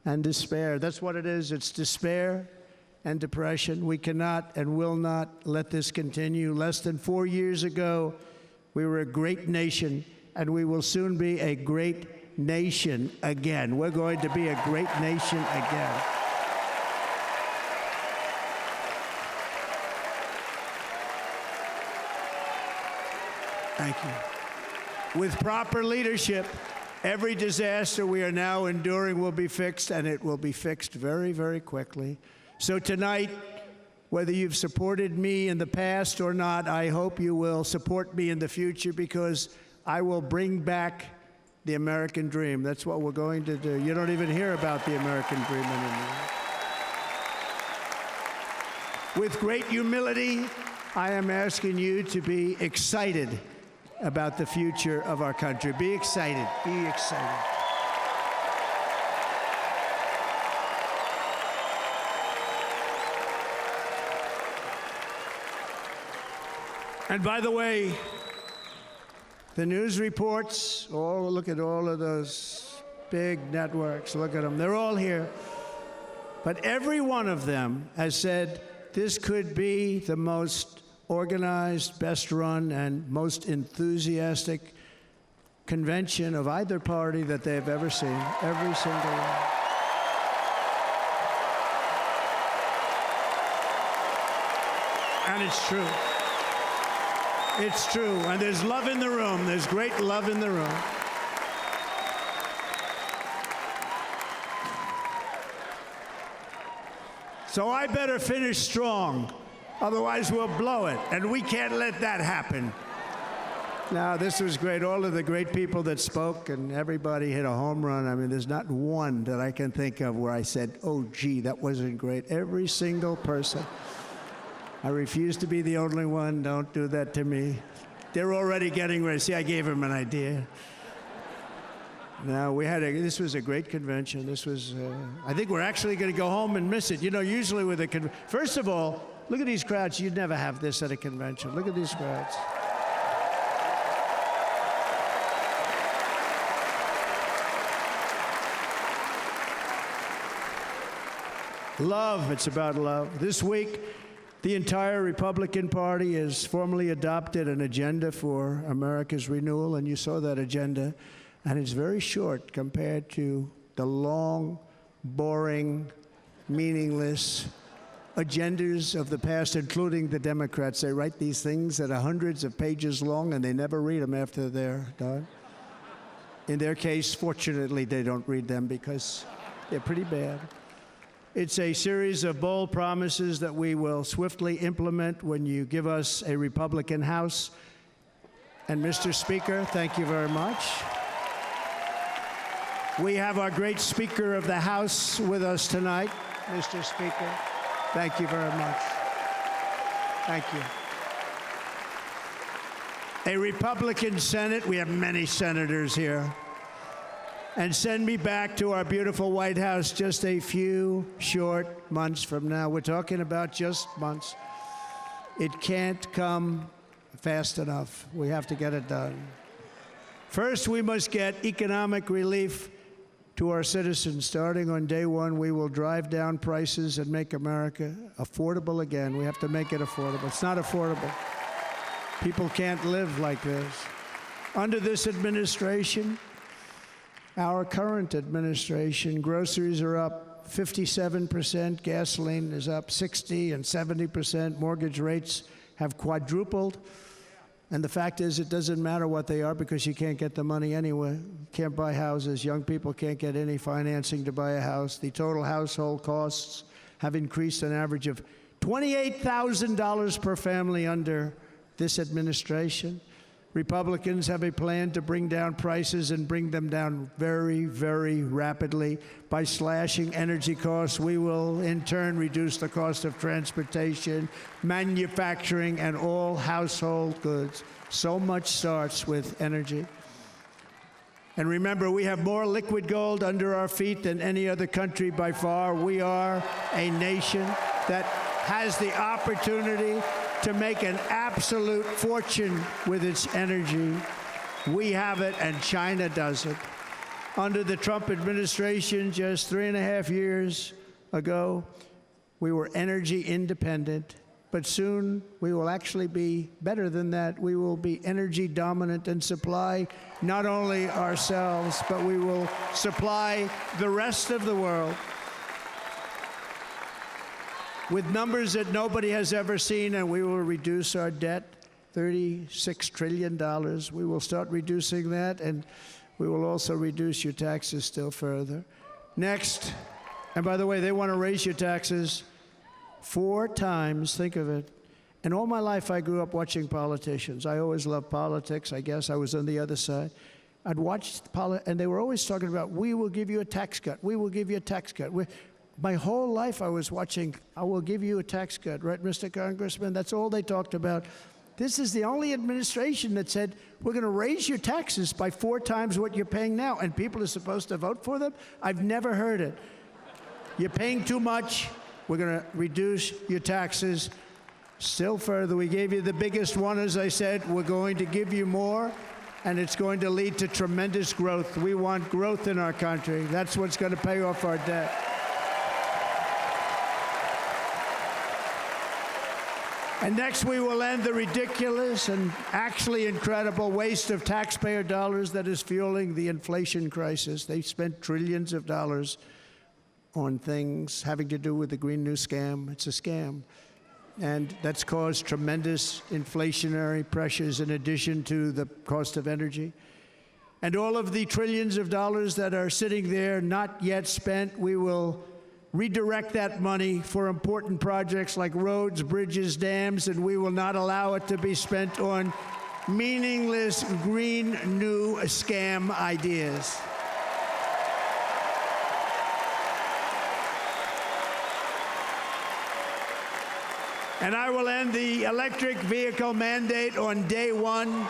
and despair. That's what it is. It's despair and depression. We cannot and will not let this continue. Less than 4 years ago, we were a great nation, and we will soon be a great nation again. We're going to be a great nation again. Thank you. With proper leadership, every disaster we are now enduring will be fixed, and it will be fixed very, very quickly. So tonight, whether you've supported me in the past or not, I hope you will support me in the future, because I will bring back the American dream. That's what we're going to do. You don't even hear about the American dream anymore. With great humility, I am asking you to be excited about the future of our country. Be excited. Be excited. And by the way, the news reports, look at all of those big networks. Look at them. They're all here. But every one of them has said this could be the most organized, best run, and most enthusiastic convention of either party that they've ever seen. Every single one. And it's true. It's true. And there's love in the room. There's great love in the room. So I better finish strong. Otherwise, we'll blow it, and we can't let that happen. Now, this was great. All of the great people that spoke, and everybody hit a home run. I mean, there's not one that I can think of where I said, oh, gee, that wasn't great. Every single person. I refuse to be the only one. Don't do that to me. They're already getting ready. See, I gave them an idea. Now, this was a great convention. This was, I think we're actually going to go home and miss it. You know, usually with a first of all, look at these crowds. You'd never have this at a convention. Look at these crowds. Love, it's about love. This week, the entire Republican Party has formally adopted an agenda for America's renewal, and you saw that agenda, and it's very short compared to the long, boring, meaningless agendas of the past, including the Democrats. They write these things that are hundreds of pages long, and they never read them after they're done. In their case, fortunately, they don't read them because they're pretty bad. It's a series of bold promises that we will swiftly implement when you give us a Republican House. And Mr. Speaker, thank you very much. We have our great Speaker of the House with us tonight. Mr. Speaker, thank you very much. Thank you. A Republican Senate, we have many senators here. And send me back to our beautiful White House just a few short months from now. We're talking about just months. It can't come fast enough. We have to get it done. First, we must get economic relief to our citizens. Starting on day one, we will drive down prices and make America affordable again. We have to make it affordable. It's not affordable. People can't live like this. Under this administration, our current administration, groceries are up 57%, gasoline is up 60% and 70%, mortgage rates have quadrupled. And the fact is, it doesn't matter what they are because you can't get the money anyway. You can't buy houses. Young people can't get any financing to buy a house. The total household costs have increased an average of $28,000 per family under this administration. Republicans have a plan to bring down prices and bring them down very, very rapidly. By slashing energy costs, we will in turn reduce the cost of transportation, manufacturing, and all household goods. So much starts with energy. And remember, we have more liquid gold under our feet than any other country by far. We are a nation that has the opportunity to make an absolute fortune with its energy. We have it, and China doesn't. Under the Trump administration, just 3.5 years ago, we were energy independent. But soon, we will actually be better than that. We will be energy dominant and supply not only ourselves, but we will supply the rest of the world with numbers that nobody has ever seen, and we will reduce our debt, $36 trillion. We will start reducing that, and we will also reduce your taxes still further. Next, and by the way, they want to raise your taxes 4 times, think of it. And all my life I grew up watching politicians. I always loved politics. I guess I was on the other side. I'd watch and they were always talking about, we will give you a tax cut. We will give you a tax cut. My whole life I was watching, I will give you a tax cut, right, Mr. Congressman? That's all they talked about. This is the only administration that said, we're going to raise your taxes by 4 times what you're paying now, and people are supposed to vote for them? I've never heard it. You're paying too much. We're going to reduce your taxes still further. We gave you the biggest one, as I said. We're going to give you more, and it's going to lead to tremendous growth. We want growth in our country. That's what's going to pay off our debt. And next, we will end the ridiculous and actually incredible waste of taxpayer dollars that is fueling the inflation crisis. They spent trillions of dollars on things having to do with the Green New Scam. It's a scam. And that's caused tremendous inflationary pressures in addition to the cost of energy. And all of the trillions of dollars that are sitting there not yet spent, we will redirect that money for important projects like roads, bridges, dams, and we will not allow it to be spent on meaningless Green New Scam ideas. And I will end the electric vehicle mandate on day 1.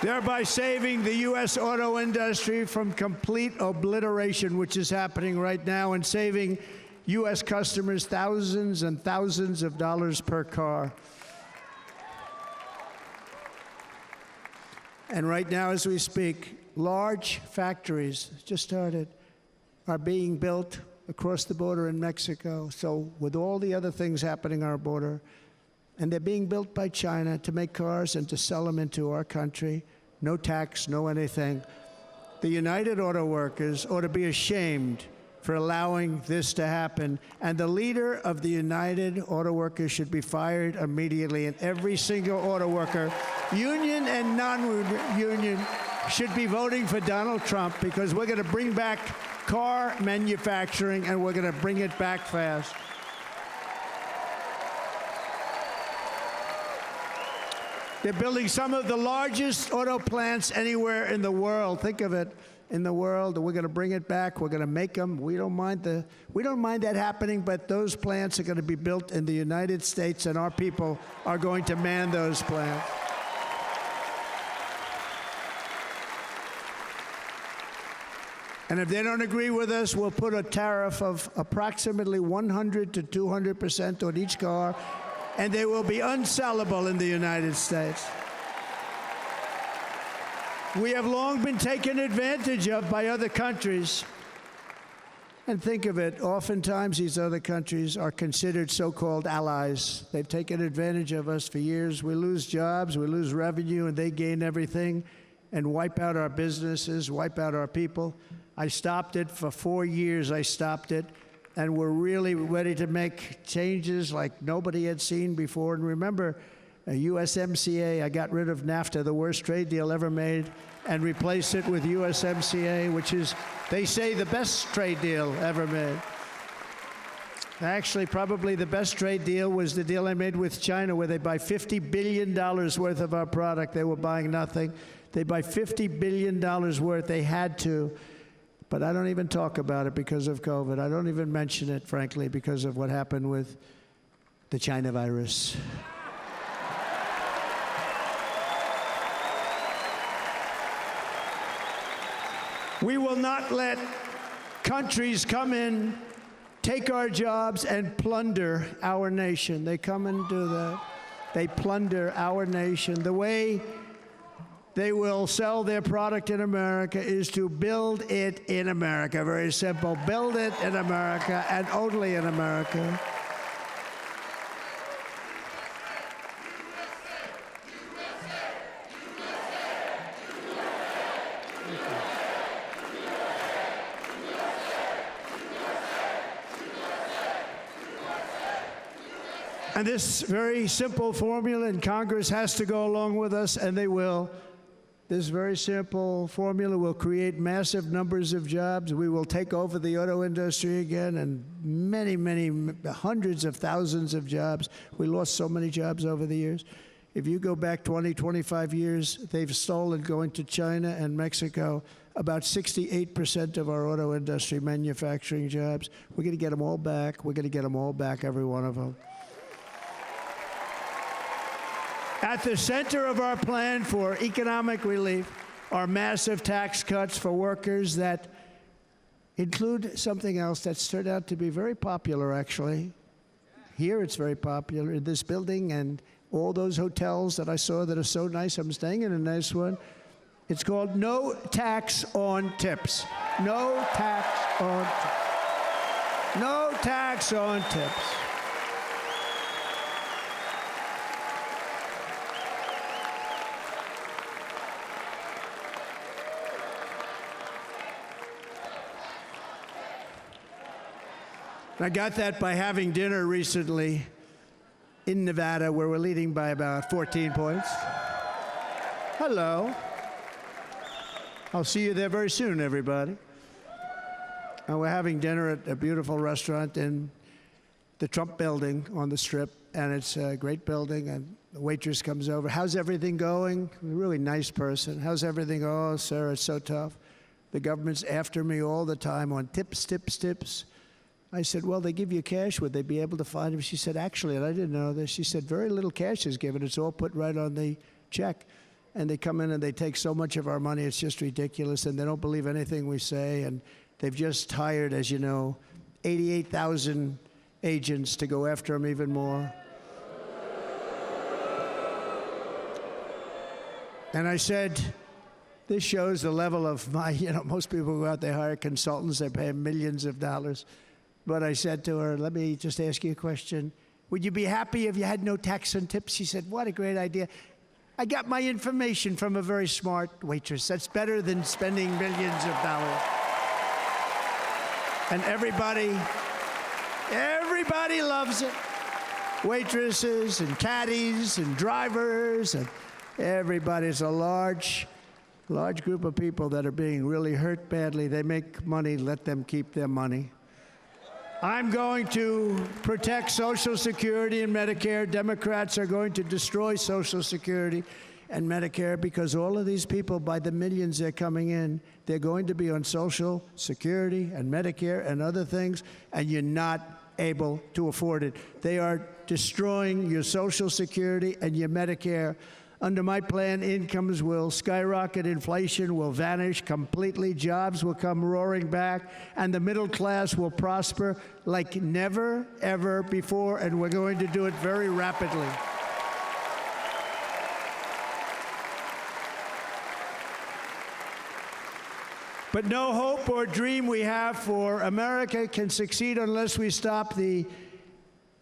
Thereby saving the U.S. auto industry from complete obliteration, which is happening right now, and saving U.S. customers thousands and thousands of dollars per car. And right now, as we speak, large factories just started are being built across the border in Mexico. So with all the other things happening on our border, and they're being built by China to make cars and to sell them into our country, no tax, no anything. The United Auto Workers ought to be ashamed for allowing this to happen, and the leader of the United Auto Workers should be fired immediately, and every single auto worker, union and non-union, should be voting for Donald Trump, because we're going to bring back car manufacturing, and we're going to bring it back fast. They're building some of the largest auto plants anywhere in the world. Think of it, in the world. We're going to bring it back. We're going to make them. We don't mind that happening, but those plants are going to be built in the United States, and our people are going to man those plants. And if they don't agree with us, we'll put a tariff of approximately 100 to 200% on each car, and they will be unsellable in the United States. We have long been taken advantage of by other countries. And think of it, oftentimes these other countries are considered so-called allies. They've taken advantage of us for years. We lose jobs, we lose revenue, and they gain everything and wipe out our businesses, wipe out our people. I stopped it for 4 years. I stopped it, and we're really ready to make changes like nobody had seen before. And remember, USMCA, I got rid of NAFTA, the worst trade deal ever made, and replaced it with USMCA, which is, they say, the best trade deal ever made. Actually, probably the best trade deal was the deal I made with China, where they buy $50 billion worth of our product. They were buying nothing. They buy $50 billion worth. They had to. But I don't even talk about it because of COVID. I don't even mention it, frankly, because of what happened with the China virus. We will not let countries come in, take our jobs, and plunder our nation. They come and do that. They plunder our nation. The way they will sell their product in America is to build it in America. Very simple. Build it in America and only in America. And this very simple formula, and Congress has to go along with us, and they will. This very simple formula will create massive numbers of jobs. We will take over the auto industry again, and many, many, hundreds of thousands of jobs. We lost so many jobs over the years. If you go back 20, 25 years, they've stolen, going to China and Mexico, about 68% of our auto industry manufacturing jobs. We're going to get them all back. We're going to get them all back, every one of them. At the center of our plan for economic relief are massive tax cuts for workers that include something else that's turned out to be very popular, actually. Here it's very popular in this building and all those hotels that I saw that are so nice. I'm staying in a nice one. It's called no tax on tips. No tax on tips. No tax on tips. I got that by having dinner recently in Nevada, where we're leading by about 14 points. Hello. I'll see you there very soon, everybody. And we're having dinner at a beautiful restaurant in the Trump building on the Strip, and it's a great building, and the waitress comes over. How's everything going? A really nice person. How's everything? Oh, sir, it's so tough. The government's after me all the time on tips, tips, tips. I said, well, they give you cash. Would they be able to find him? She said, actually, and I didn't know this, she said, very little cash is given. It's all put right on the check. And they come in and they take so much of our money, it's just ridiculous. And they don't believe anything we say. And they've just hired, as you know, 88,000 agents to go after him even more. And I said, this shows the level of my, most people go out, they hire consultants, they pay millions of dollars. But I said to her, let me just ask you a question. Would you be happy if you had no tax on tips? She said, what a great idea. I got my information from a very smart waitress. That's better than spending millions of dollars. And everybody loves it. Waitresses and caddies and drivers and everybody. It's a large group of people that are being really hurt badly. They make money, let them keep their money. I'm going to protect Social Security and Medicare. Democrats are going to destroy Social Security and Medicare because all of these people, by the millions they're coming in, they're going to be on Social Security and Medicare and other things, and you're not able to afford it. They are destroying your Social Security and your Medicare. Under my plan, incomes will skyrocket, inflation will vanish completely, jobs will come roaring back, and the middle class will prosper like never, ever before, and we're going to do it very rapidly. But no hope or dream we have for America can succeed unless we stop the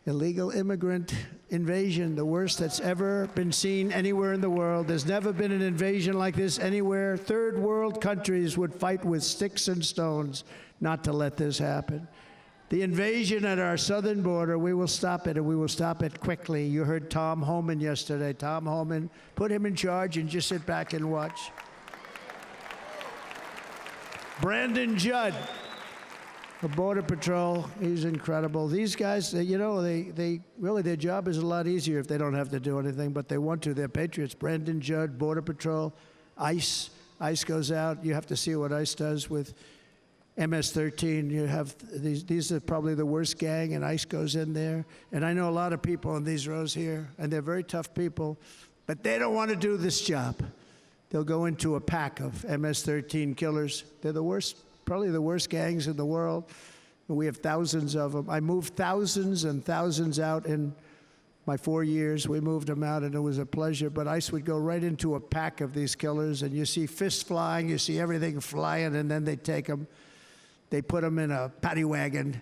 illegal immigrant invasion, the worst that's ever been seen anywhere in the world. There's never been an invasion like this anywhere. Third world countries would fight with sticks and stones not to let this happen. The invasion at our southern border, we will stop it, and we will stop it quickly. You heard Tom Homan yesterday. Tom Homan, put him in charge and just sit back and watch. Brandon Judd, the Border Patrol, he's incredible. These guys, they really, their job is a lot easier if they don't have to do anything, but they want to. They're patriots. Brandon Judd, Border Patrol, ICE. ICE goes out. You have to see what ICE does with MS-13. You have these are probably the worst gang, and ICE goes in there. And I know a lot of people in these rows here, and they're very tough people, but they don't want to do this job. they'll go into a pack of MS-13 killers. They're the worst, probably the worst gangs in the world. And we have thousands of them. I moved thousands and thousands out in my 4 years. We moved them out, and it was a pleasure. But ICE would go right into a pack of these killers, and you see fists flying, you see everything flying, and then they take them. They put them in a paddy wagon.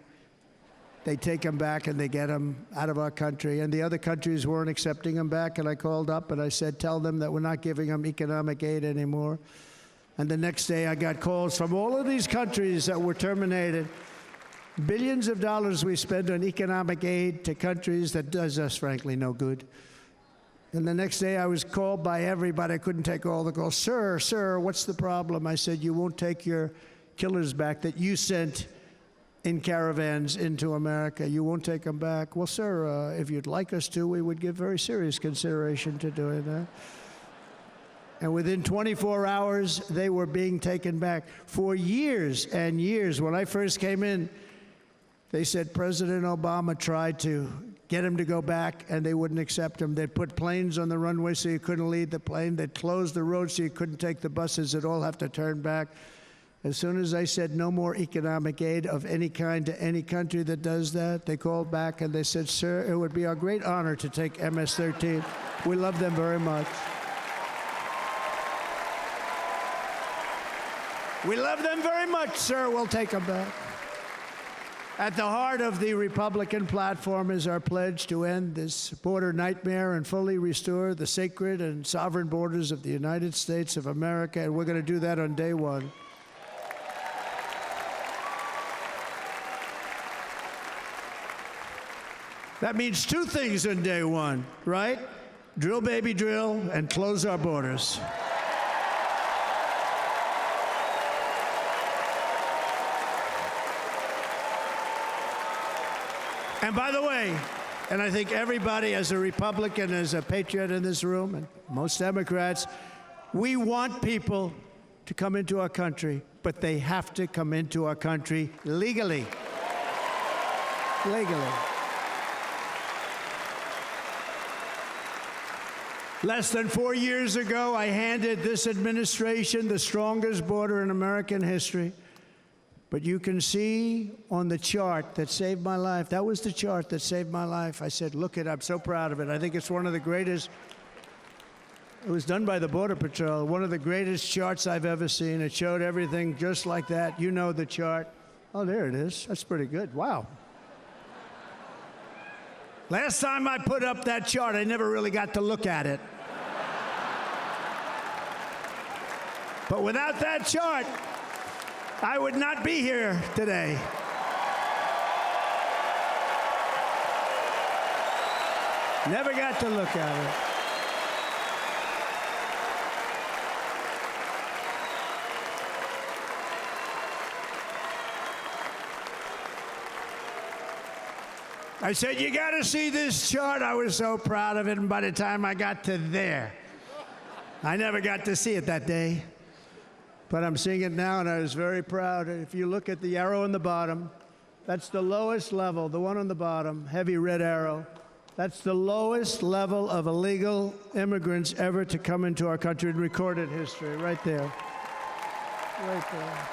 They take them back, and they get them out of our country. And the other countries weren't accepting them back, and I called up, and I said, tell them that we're not giving them economic aid anymore. And the next day, I got calls from all of these countries that were terminated. Billions of dollars we spend on economic aid to countries that does us, frankly, no good. And the next day I was called by everybody. I couldn't take all the calls. Sir, what's the problem? I said, you won't take your killers back that you sent in caravans into America. You won't take them back. Well, sir, if you'd like us to, we would give very serious consideration to doing that. And within 24 hours, they were being taken back. For years and years, when I first came in, they said President Obama tried to get him to go back, and they wouldn't accept him. They'd put planes on the runway so you couldn't leave the plane. They'd close the road so you couldn't take the buses. They'd all have to turn back. As soon as I said no more economic aid of any kind to any country that does that, they called back and they said, sir, it would be our great honor to take MS-13. We love them very much. We love them very much, sir. We'll take them back. At the heart of the Republican platform is our pledge to end this border nightmare and fully restore the sacred and sovereign borders of the United States of America, and we're going to do that on day one. That means two things on day one, right? Drill, baby, drill, and close our borders. And by the way, and I think everybody as a Republican, as a patriot in this room, and most Democrats, we want people to come into our country, but they have to come into our country legally. Legally. Less than 4 years ago, I handed this administration the strongest border in American history. But you can see on the chart that saved my life, that was the chart that saved my life. I said, look it, I'm so proud of it. I think it's one of the greatest, it was done by the Border Patrol, one of the greatest charts I've ever seen. It showed everything just like that. You know the chart. Oh, there it is. That's pretty good. Wow. Last time I put up that chart, I never really got to look at it. But without that chart, I would not be here today. Never got to look at it. I said, you got to see this chart. I was so proud of it, and by the time I got to there, I never got to see it that day. But I'm seeing it now, and I was very proud. If you look at the arrow on the bottom, that's the lowest level, the one on the bottom, heavy red arrow. That's the lowest level of illegal immigrants ever to come into our country in recorded history, right there. Right there.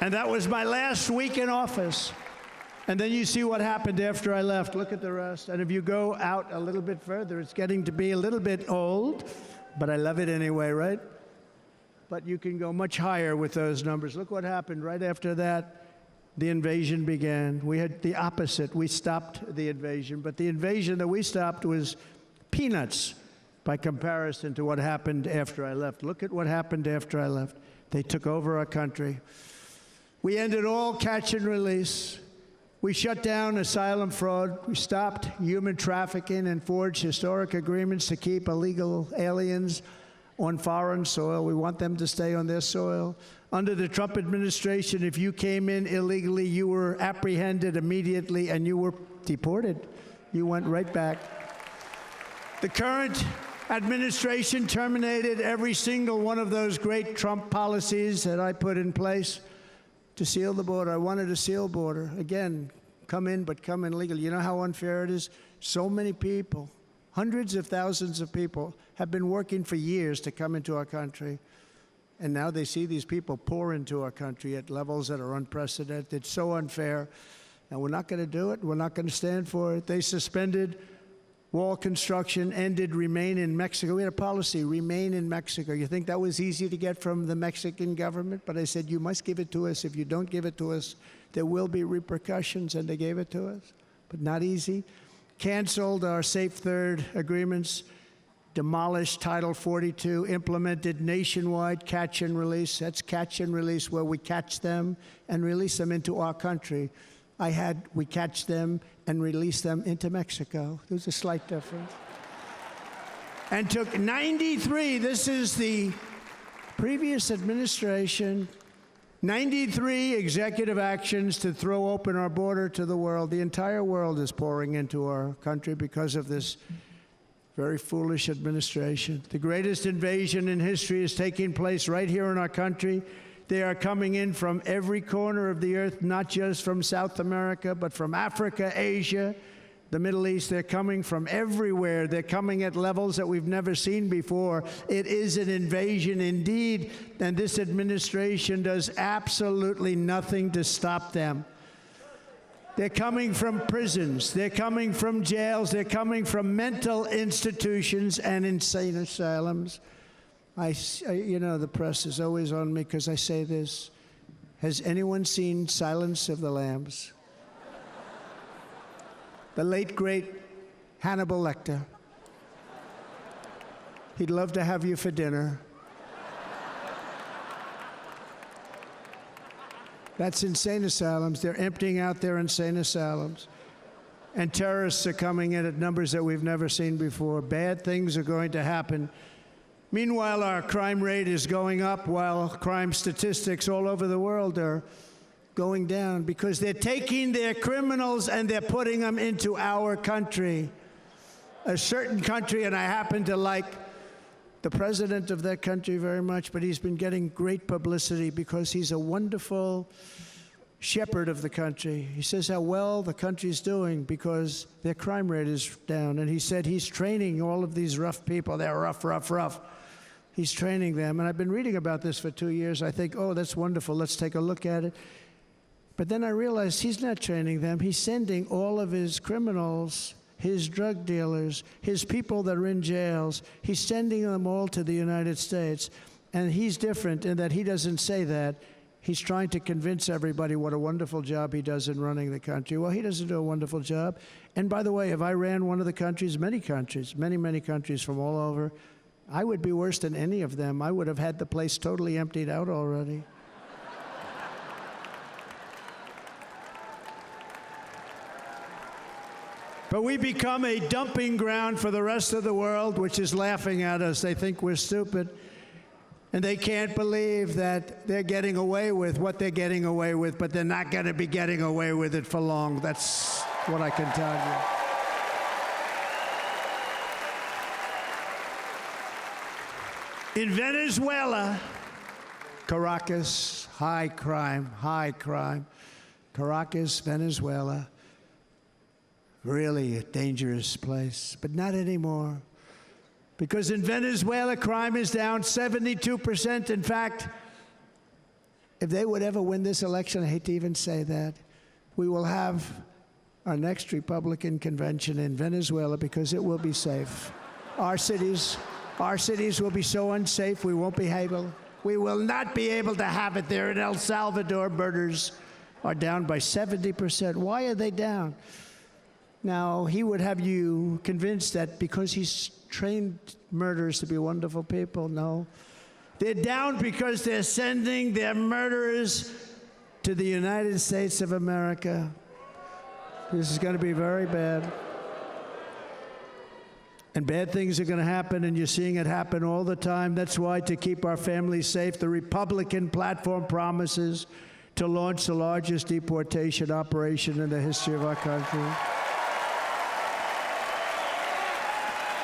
And that was my last week in office. And then you see what happened after I left. Look at the rest. And if you go out a little bit further, it's getting to be a little bit old, but I love it anyway, right? But you can go much higher with those numbers. Look what happened right after that. The invasion began. We had the opposite. We stopped the invasion. But the invasion that we stopped was peanuts by comparison to what happened after I left. Look at what happened after I left. They took over our country. We ended all catch and release. We shut down asylum fraud. We stopped human trafficking and forged historic agreements to keep illegal aliens on foreign soil. We want them to stay on their soil. Under the Trump administration, if you came in illegally, you were apprehended immediately and you were deported. You went right back. The current administration terminated every single one of those great Trump policies that I put in place to seal the border. I wanted a sealed border. Again, come in, but come in legally. You know how unfair it is? So many people, Hundreds of thousands of people have been working for years to come into our country. And now they see these people pour into our country at levels that are unprecedented. It's so unfair. And we're not going to do it. We're not going to stand for it. They suspended wall construction, ended remain in Mexico. We had a policy, remain in Mexico. You think that was easy to get from the Mexican government? But I said, you must give it to us. If you don't give it to us, there will be repercussions. And they gave it to us, but not easy. Canceled our Safe Third agreements, demolished Title 42, implemented nationwide catch and release. That's catch and release, where we catch them and release them into our country. We catch them and release them into Mexico. There's a slight difference. And took 93, this is the previous administration, 93 executive actions to throw open our border to the world. The entire world is pouring into our country because of this very foolish administration. The greatest invasion in history is taking place right here in our country. They are coming in from every corner of the earth, not just from South America, but from Africa, Asia, the Middle East. They're coming from everywhere. They're coming at levels that we've never seen before. It is an invasion indeed, and this administration does absolutely nothing to stop them. They're coming from prisons. They're coming from jails. They're coming from mental institutions and insane asylums. You know, the press is always on me because I say this. Has anyone seen Silence of the Lambs? The late, great Hannibal Lecter. He'd love to have you for dinner. That's insane asylums. They're emptying out their insane asylums. And terrorists are coming in at numbers that we've never seen before. Bad things are going to happen. Meanwhile, our crime rate is going up, while crime statistics all over the world are going down, because they're taking their criminals and they're putting them into our country. A certain country, and I happen to like the president of that country very much, but he's been getting great publicity because he's a wonderful shepherd of the country. He says how well the country's doing because their crime rate is down. And he said he's training all of these rough people. They're rough. He's training them. And I've been reading about this for 2 years. I think, oh, that's wonderful. Let's take a look at it. But then I realized he's not training them. He's sending all of his criminals, his drug dealers, his people that are in jails, he's sending them all to the United States. And he's different in that he doesn't say that. He's trying to convince everybody what a wonderful job he does in running the country. Well, he doesn't do a wonderful job. And by the way, if I ran one of the countries, many countries from all over, I would be worse than any of them. I would have had the place totally emptied out already. But we become a dumping ground for the rest of the world, which is laughing at us. They think we're stupid. And they can't believe that they're getting away with what they're getting away with, but they're not going to be getting away with it for long. That's what I can tell you. In Venezuela, Caracas, high crime. Caracas, Venezuela, really a dangerous place, but not anymore. Because in Venezuela, crime is down 72%. In fact, if they would ever win this election, I hate to even say that, we will have our next Republican convention in Venezuela because it will be safe. Our cities will be so unsafe, we will not be able to have it there. In El Salvador, murders are down by 70%. Why are they down? Now, he would have you convinced that because he's trained murderers to be wonderful people. No. They're down because they're sending their murderers to the United States of America. This is going to be very bad. And bad things are going to happen, and you're seeing it happen all the time. That's why, to keep our families safe, the Republican platform promises to launch the largest deportation operation in the history of our country.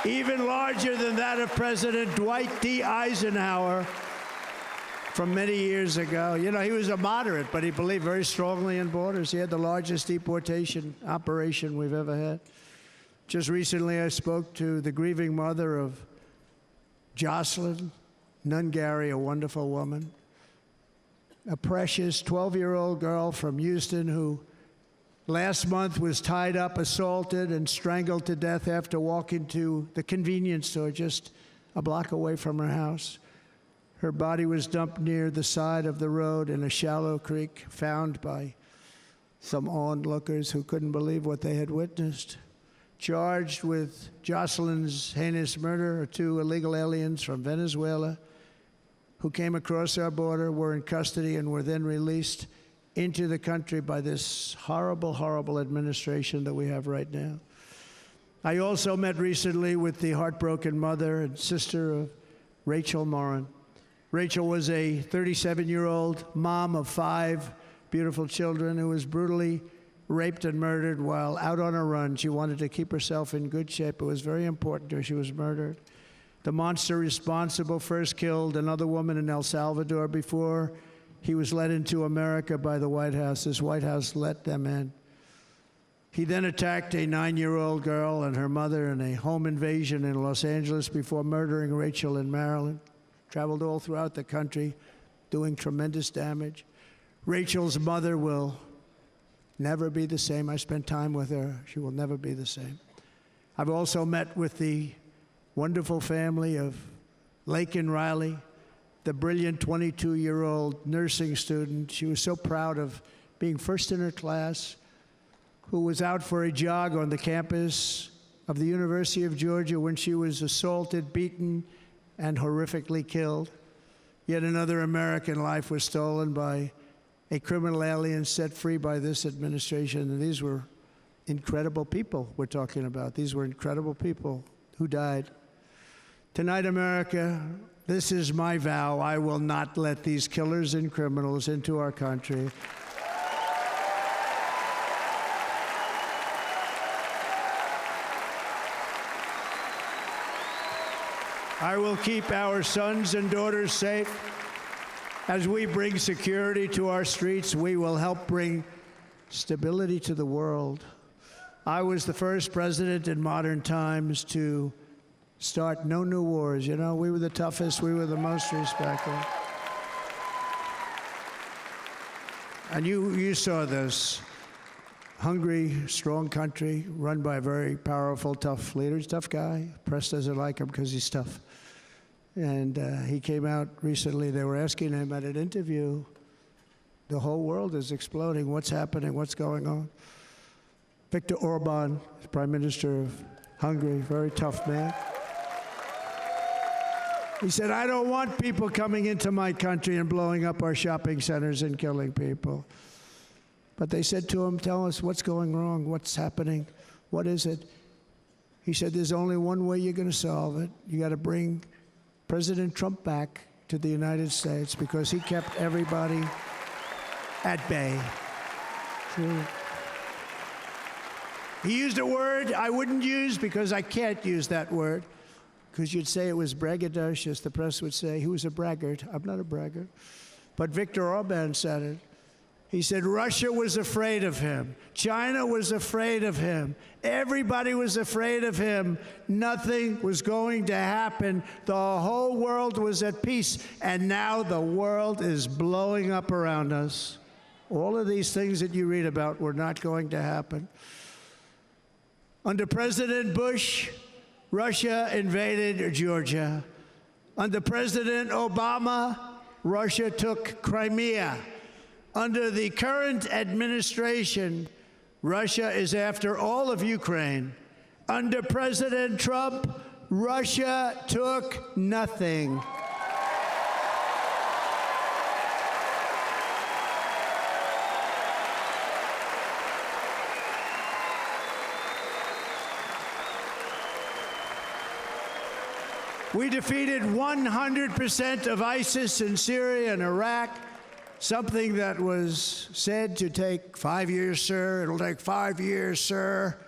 Even larger than that of President Dwight D. Eisenhower from many years ago. You know, he was a moderate, but he believed very strongly in borders. He had the largest deportation operation we've ever had. Just recently, I spoke to the grieving mother of Jocelyn Nungary, a wonderful woman, a precious 12-year-old girl from Houston who last month was tied up, assaulted, and strangled to death after walking to the convenience store just a block away from her house. Her body was dumped near the side of the road in a shallow creek, found by some onlookers who couldn't believe what they had witnessed. Charged with Jocelyn's heinous murder are 2 illegal aliens from Venezuela who came across our border, were in custody, and were then released into the country by this horrible, horrible administration that we have right now. I also met recently with the heartbroken mother and sister of Rachel Morin. Rachel was a 37-year-old mom of 5 beautiful children who was brutally raped and murdered while out on a run. She wanted to keep herself in good shape. It was very important to her. She was murdered. The monster responsible first killed another woman in El Salvador before he was led into America by the White House. This White House let them in. He then attacked a 9-year-old girl and her mother in a home invasion in Los Angeles before murdering Rachel in Maryland. Traveled all throughout the country, doing tremendous damage. Rachel's mother will never be the same. I spent time with her. She will never be the same. I've also met with the wonderful family of Laken Riley, the brilliant 22-year-old nursing student. She was so proud of being first in her class, who was out for a jog on the campus of the University of Georgia when she was assaulted, beaten, and horrifically killed. Yet another American life was stolen by a criminal alien set free by this administration. And these were incredible people we're talking about. These were incredible people who died. Tonight, America, this is my vow. I will not let these killers and criminals into our country. I will keep our sons and daughters safe. As we bring security to our streets, we will help bring stability to the world. I was the first president in modern times to start no new wars. You know, we were the toughest, we were the most respected. And you saw this. Hungry, strong country, run by a very powerful, tough leader. He's a tough guy. Press doesn't like him because he's tough. And he came out recently. They were asking him at an interview, the whole world is exploding. What's happening? What's going on? Viktor Orban, Prime Minister of Hungary, very tough man. He said, I don't want people coming into my country and blowing up our shopping centers and killing people. But they said to him, tell us what's going wrong, what's happening, what is it? He said, there's only one way you're going to solve it. You got to bring President Trump back to the United States because he kept everybody at bay. True. He used a word I wouldn't use because I can't use that word, because you'd say it was braggadocious. The press would say he was a braggart. I'm not a braggart. But Viktor Orban said it. He said Russia was afraid of him. China was afraid of him. Everybody was afraid of him. Nothing was going to happen. The whole world was at peace. And now the world is blowing up around us. All of these things that you read about were not going to happen. Under President Bush, Russia invaded Georgia. Under President Obama, Russia took Crimea. Under the current administration, Russia is after all of Ukraine. Under President Trump, Russia took nothing. We defeated 100% of ISIS in Syria and Iraq. Something that was said to take 5 years, sir. It'll take 5 years, sir.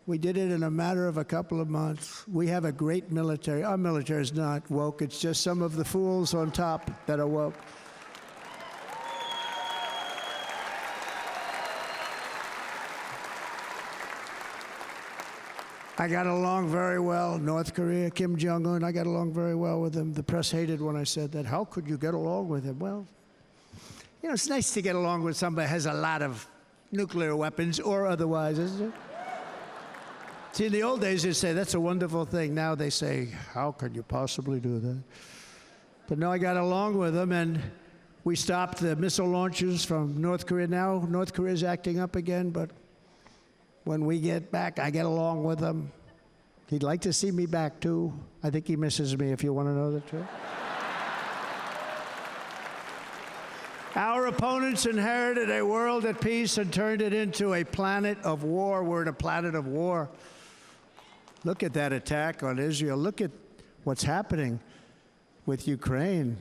We did it in a matter of a couple of months. We have a great military. Our military is not woke. It's just some of the fools on top that are woke. I got along very well. North Korea, Kim Jong-un, I got along very well with him. The press hated when I said that. How could you get along with him? Well, you know, it's nice to get along with somebody who has a lot of nuclear weapons or otherwise, isn't it? See, in the old days, they'd say, that's a wonderful thing. Now they say, how could you possibly do that? But no, I got along with him, and we stopped the missile launches from North Korea. Now North Korea's acting up again, but when we get back, I get along with him. He'd like to see me back, too. I think he misses me, if you want to know the truth. Our opponents inherited a world at peace and turned it into a planet of war. We're in a planet of war. Look at that attack on Israel. Look at what's happening with Ukraine.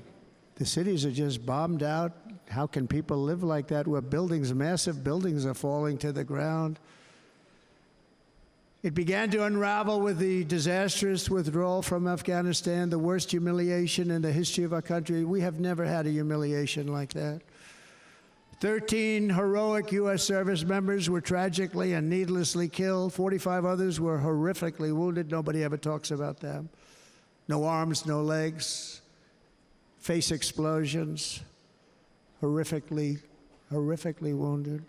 The cities are just bombed out. How can people live like that where buildings, massive buildings, are falling to the ground? It began to unravel with the disastrous withdrawal from Afghanistan, the worst humiliation in the history of our country. We have never had a humiliation like that. 13 heroic U.S. service members were tragically and needlessly killed. 45 others were horrifically wounded. Nobody ever talks about them. No arms, no legs, face explosions, horrifically wounded.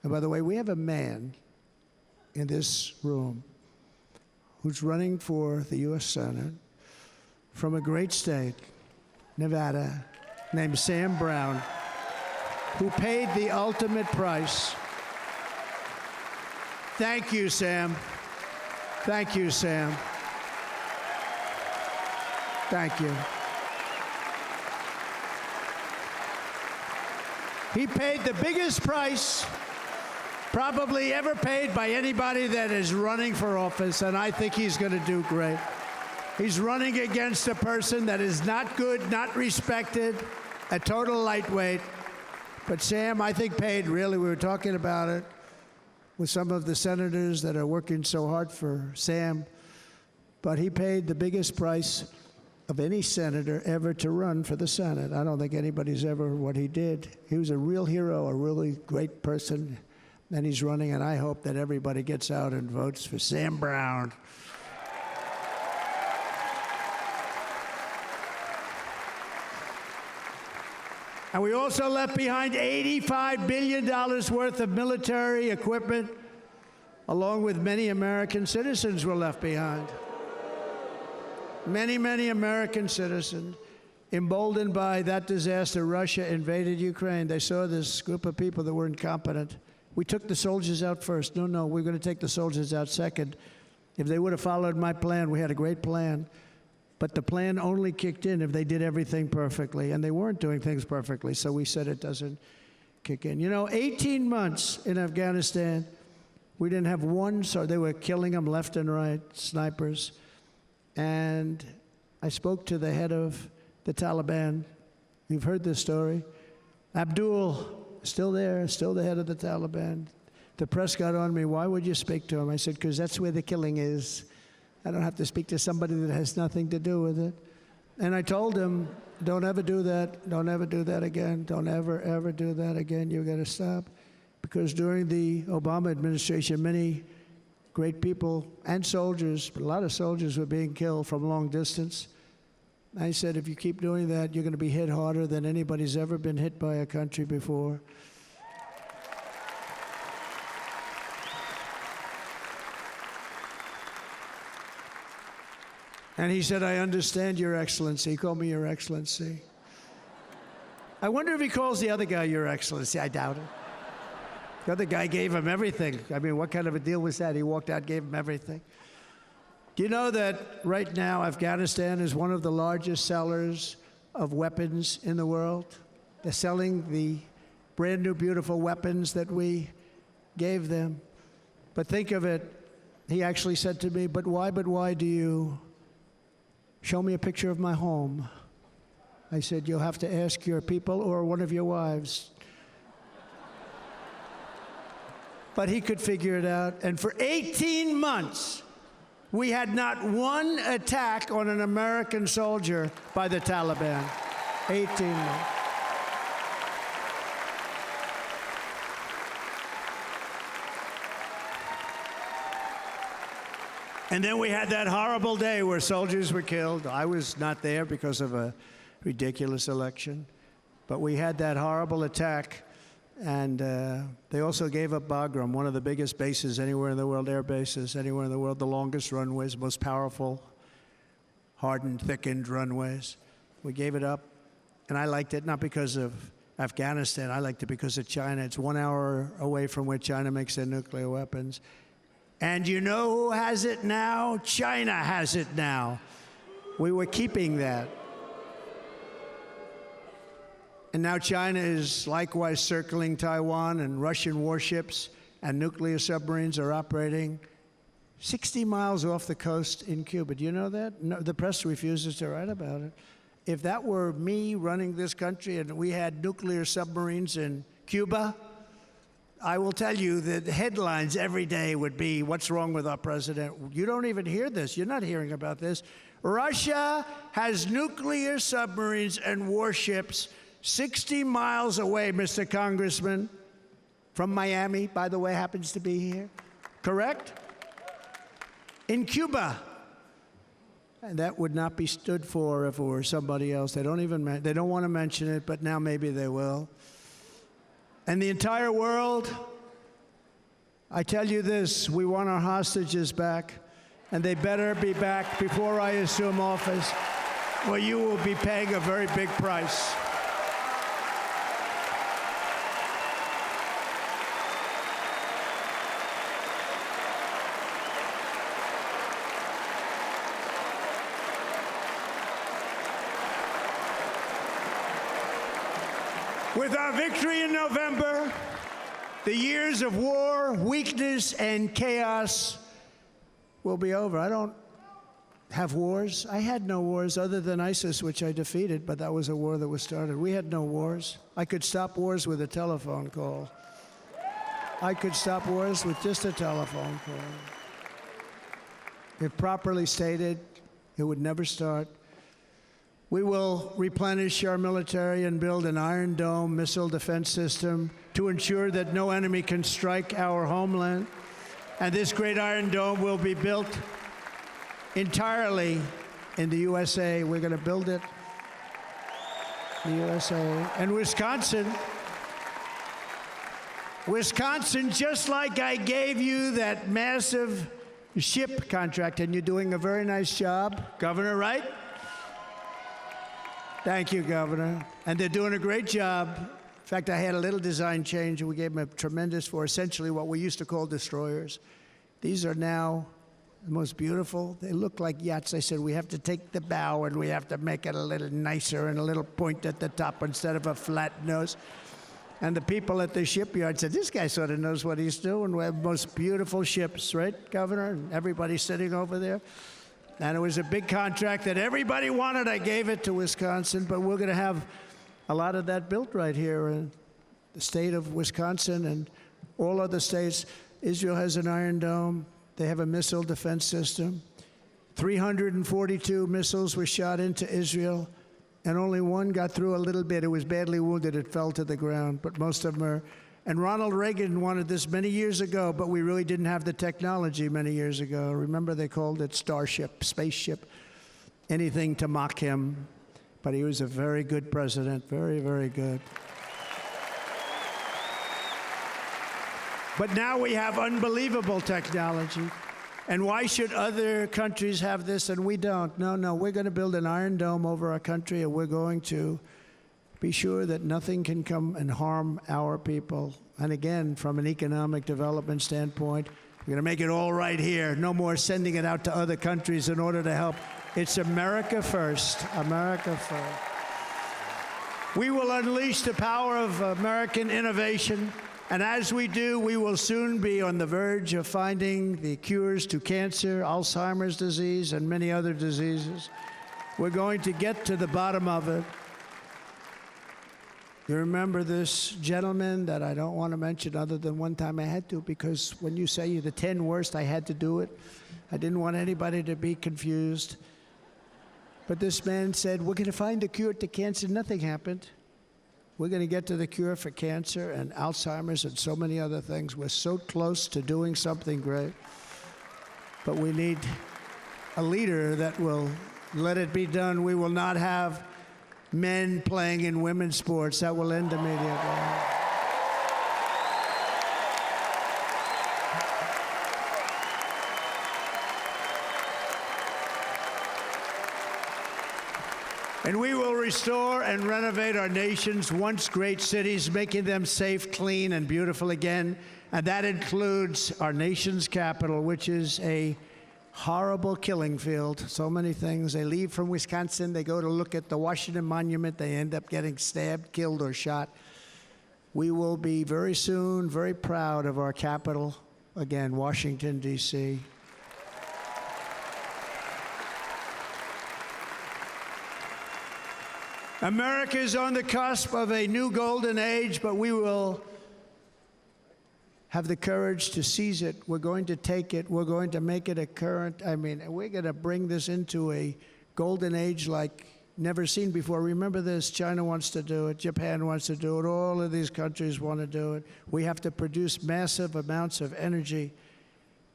And by the way, we have a man in this room who's running for the U.S. Senate from a great state, Nevada, named Sam Brown, who paid the ultimate price. Thank you, Sam. Thank you, Sam. Thank you. He paid the biggest price probably ever paid by anybody that is running for office, and I think he's going to do great. He's running against a person that is not good, not respected, a total lightweight. But Sam, I think, paid, really, we were talking about it with some of the senators that are working so hard for Sam, but he paid the biggest price of any senator ever to run for the Senate. I don't think anybody's ever what he did. He was a real hero, a really great person. And he's running, and I hope that everybody gets out and votes for Sam Brown. And we also left behind $85 billion worth of military equipment, along with many American citizens were left behind. Many American citizens. Emboldened by that disaster, Russia invaded Ukraine. They saw this group of people that were incompetent. We took the soldiers out first. No, we're going to take the soldiers out second. If they would have followed my plan, we had a great plan. But the plan only kicked in if they did everything perfectly, and they weren't doing things perfectly, so we said it doesn't kick in. You know, 18 months in Afghanistan, we didn't have one, so they were killing them left and right, snipers. And I spoke to the head of the Taliban. You've heard this story. Abdul, still there, still the head of the Taliban. The press got on me, why would you speak to him? I said, because that's where the killing is. I don't have to speak to somebody that has nothing to do with it. And I told him, don't ever do that. Don't ever do that again. Don't ever do that again. You've got to stop. Because during the Obama administration, many great people and soldiers, but a lot of soldiers were being killed from long distance. I said, if you keep doing that, you're going to be hit harder than anybody's ever been hit by a country before. And he said, I understand, Your Excellency. He called me Your Excellency. I wonder if he calls the other guy Your Excellency. I doubt it. The other guy gave him everything. I mean, what kind of a deal was that? He walked out, gave him everything. Do you know that right now Afghanistan is one of the largest sellers of weapons in the world? They're selling the brand new, beautiful weapons that we gave them. But think of it, he actually said to me, but why do you show me a picture of my home? I said, you'll have to ask your people or one of your wives. But he could figure it out. And for 18 months, we had not one attack on an American soldier by the Taliban. 18 months. And then we had that horrible day where soldiers were killed. I was not there because of a ridiculous election. But we had that horrible attack. And they also gave up Bagram, one of the biggest bases anywhere in the world, air bases anywhere in the world, the longest runways, most powerful, hardened, thickened runways. We gave it up. And I liked it not because of Afghanistan. I liked it because of China. It's 1 hour away from where China makes their nuclear weapons. And you know who has it now? China has it now. We were keeping that. And now China is likewise circling Taiwan, and Russian warships and nuclear submarines are operating 60 miles off the coast in Cuba. Do you know that? No, the press refuses to write about it. If that were me running this country and we had nuclear submarines in Cuba, I will tell you that the headlines every day would be, what's wrong with our president? You don't even hear this. You're not hearing about this. Russia has nuclear submarines and warships 60 miles away, Mr. Congressman, from Miami, by the way, happens to be here. Correct? In Cuba. And that would not be stood for if it were somebody else. They don't want to mention it, but now maybe they will. And the entire world, I tell you this, we want our hostages back, and they better be back before I assume office, or you will be paying a very big price. With our victory in November, the years of war, weakness, and chaos will be over. I don't have wars. I had no wars other than ISIS, which I defeated, but that was a war that was started. We had no wars. I could stop wars with a telephone call. I could stop wars with just a telephone call. If properly stated, it would never start. We will replenish our military and build an Iron Dome missile defense system to ensure that no enemy can strike our homeland. And this great Iron Dome will be built entirely in the USA. We're going to build it in the USA. And Wisconsin, just like I gave you that massive ship contract, and you're doing a very nice job, Governor, right? Thank you, Governor. And they're doing a great job. In fact, I had a little design change, and we gave them a tremendous for essentially what we used to call destroyers. These are now the most beautiful. They look like yachts. I said, we have to take the bow, and we have to make it a little nicer and a little point at the top instead of a flat nose. And the people at the shipyard said, this guy sort of knows what he's doing. We have the most beautiful ships, right, Governor? And everybody's sitting over there. And it was a big contract that everybody wanted. I gave it to Wisconsin, but we're going to have a lot of that built right here in the state of Wisconsin and all other states. Israel has an Iron Dome. They have a missile defense system. 342 missiles were shot into Israel, and only one got through a little bit. It was badly wounded. It fell to the ground, but most of them are. And Ronald Reagan wanted this many years ago, but we really didn't have the technology many years ago. Remember, they called it Starship, spaceship, anything to mock him. But he was a very good president, very, very good. But now we have unbelievable technology. And why should other countries have this and we don't? No, we're going to build an Iron Dome over our country, and we're going to be sure that nothing can come and harm our people. And again, from an economic development standpoint, we're going to make it all right here. No more sending it out to other countries in order to help. It's America first. America first. We will unleash the power of American innovation. And as we do, we will soon be on the verge of finding the cures to cancer, Alzheimer's disease, and many other diseases. We're going to get to the bottom of it. You remember this gentleman that I don't want to mention other than one time I had to, because when you say you're the 10 worst, I had to do it. I didn't want anybody to be confused. But this man said, we're going to find a cure to cancer. Nothing happened. We're going to get to the cure for cancer and Alzheimer's and so many other things. We're so close to doing something great. but we need a leader that will let it be done. We will not have men playing in women's sports. That will end immediately. And we will restore and renovate our nation's once great cities, making them safe, clean, and beautiful again. And that includes our nation's capital, which is a horrible killing field. So many things. They leave from Wisconsin, they go to look at the Washington Monument, they end up getting stabbed, killed, or shot. We will be very soon very proud of our capital, again, Washington, D.C. America is on the cusp of a new golden age, but we will have the courage to seize it. We're going to take it. We're going to make it a current. We're going to bring this into a golden age like never seen before. Remember this, China wants to do it. Japan wants to do it. All of these countries want to do it. We have to produce massive amounts of energy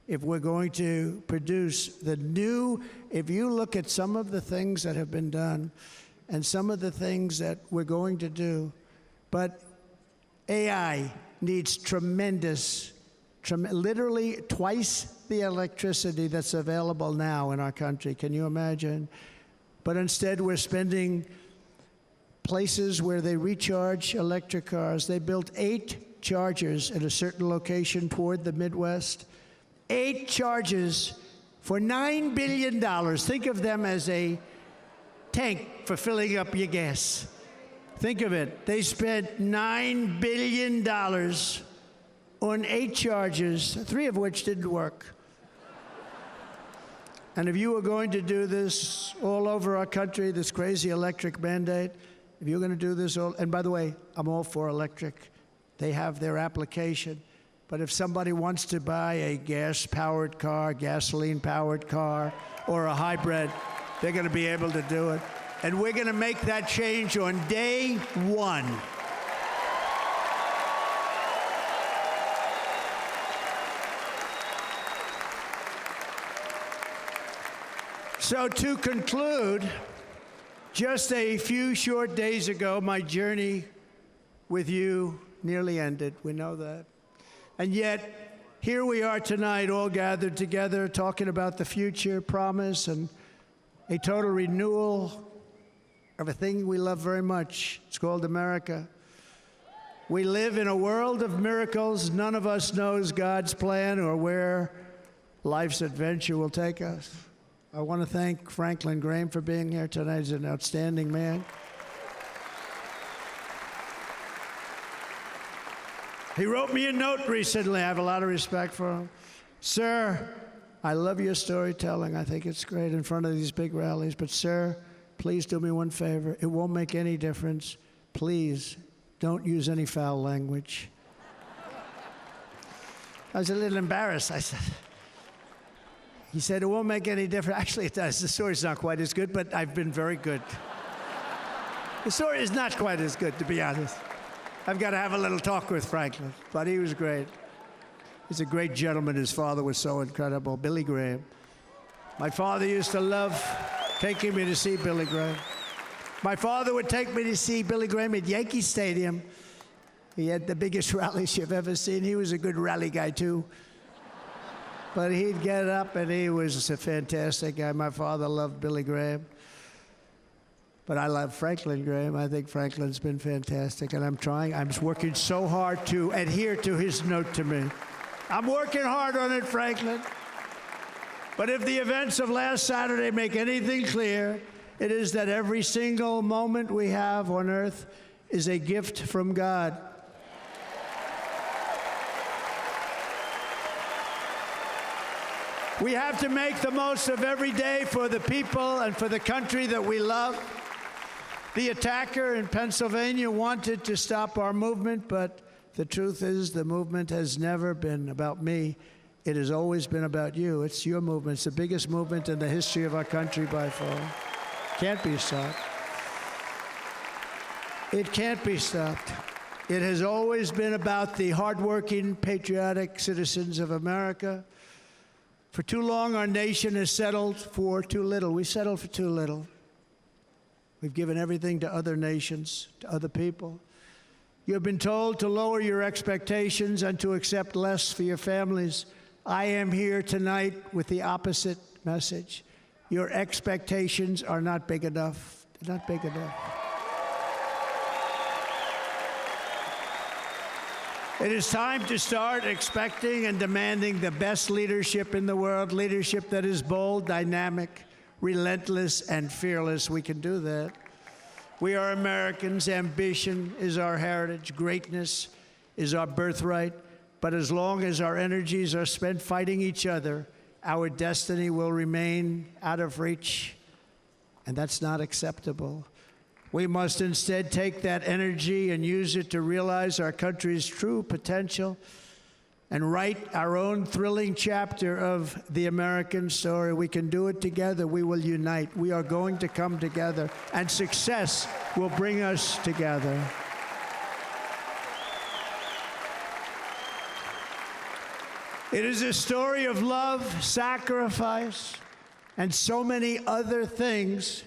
if we're going to produce the new. If you look at some of the things that have been done, and some of the things that we're going to do. But AI needs literally twice the electricity that's available now in our country. Can you imagine? But instead, we're spending places where they recharge electric cars. They built 8 chargers at a certain location toward the Midwest. 8 chargers for $9 billion. Think of them as a tank for filling up your gas. Think of it. They spent $9 billion on 8 chargers, 3 of which didn't work. And if you were going to do this all over our country, this crazy electric mandate, if you're going to do this all, and by the way, I'm all for electric. They have their application. But if somebody wants to buy a gas-powered car, gasoline-powered car, or a hybrid, they're going to be able to do it. And we're going to make that change on day 1. So to conclude, just a few short days ago, my journey with you nearly ended. We know that. And yet, here we are tonight, all gathered together, talking about the future, promise, and a total renewal of a thing we love very much. It's called America. We live in a world of miracles. None of us knows God's plan or where life's adventure will take us. I want to thank Franklin Graham for being here tonight. He's an outstanding man. He wrote me a note recently. I have a lot of respect for him. Sir, I love your storytelling. I think it's great in front of these big rallies. But, sir, please do me one favor. It won't make any difference. Please don't use any foul language. I was a little embarrassed. He said, it won't make any difference. Actually, it does. The story's not quite as good, but I've been very good. The story is not quite as good, to be honest. I've got to have a little talk with Franklin, but he was great. He's a great gentleman. His father was so incredible, Billy Graham. My father used to love taking me to see Billy Graham. My father would take me to see Billy Graham at Yankee Stadium. He had the biggest rallies you've ever seen. He was a good rally guy, too. But he'd get up, and he was a fantastic guy. My father loved Billy Graham. But I love Franklin Graham. I think Franklin's been fantastic, and I'm working so hard to adhere to his note to me. I'm working hard on it, Franklin. But if the events of last Saturday make anything clear, it is that every single moment we have on earth is a gift from God. We have to make the most of every day for the people and for the country that we love. The attacker in Pennsylvania wanted to stop our movement, but the truth is the movement has never been about me. It has always been about you. It's your movement. It's the biggest movement in the history of our country by far. Can't be stopped. It can't be stopped. It has always been about the hardworking, patriotic citizens of America. For too long, our nation has settled for too little. We settled for too little. We've given everything to other nations, to other people. You have been told to lower your expectations and to accept less for your families. I am here tonight with the opposite message. Your expectations are not big enough. They're not big enough. It is time to start expecting and demanding the best leadership in the world, leadership that is bold, dynamic, relentless, and fearless. We can do that. We are Americans. Ambition is our heritage. Greatness is our birthright. But as long as our energies are spent fighting each other, our destiny will remain out of reach, and that's not acceptable. We must instead take that energy and use it to realize our country's true potential and write our own thrilling chapter of the American story. We can do it together. We will unite. We are going to come together, and success will bring us together. It is a story of love, sacrifice, and so many other things.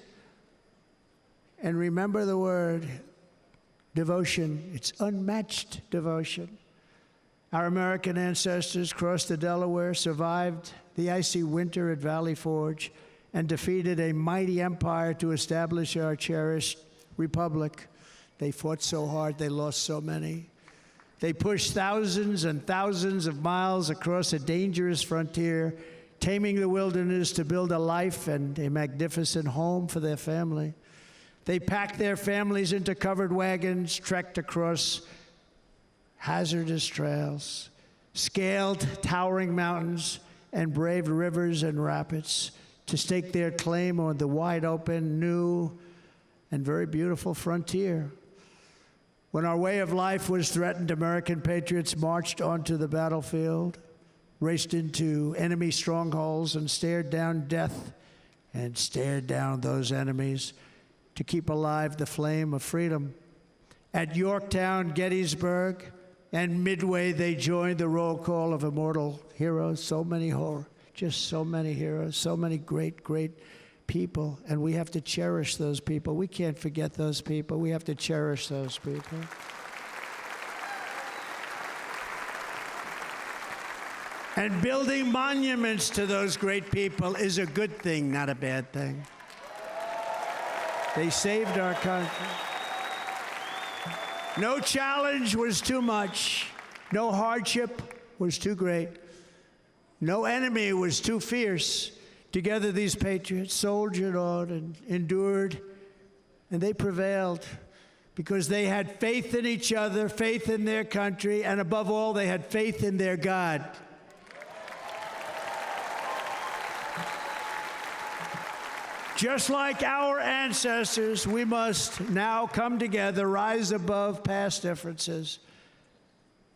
And remember the word, devotion. It's unmatched devotion. Our American ancestors crossed the Delaware, survived the icy winter at Valley Forge, and defeated a mighty empire to establish our cherished republic. They fought so hard, they lost so many. They pushed thousands and thousands of miles across a dangerous frontier, taming the wilderness to build a life and a magnificent home for their family. They packed their families into covered wagons, trekked across hazardous trails, scaled towering mountains, and braved rivers and rapids to stake their claim on the wide open, new, and very beautiful frontier. When our way of life was threatened, American patriots marched onto the battlefield, raced into enemy strongholds, and stared down death and stared down those enemies to keep alive the flame of freedom. At Yorktown, Gettysburg, and Midway, they joined the roll call of immortal heroes. So many heroes, so many great, great people. And we have to cherish those people. We can't forget those people. We have to cherish those people. And building monuments to those great people is a good thing, not a bad thing. They saved our country. No challenge was too much. No hardship was too great. No enemy was too fierce. Together, these patriots soldiered on and endured, and they prevailed because they had faith in each other, faith in their country, and above all, they had faith in their God. Just like our ancestors, we must now come together, rise above past differences.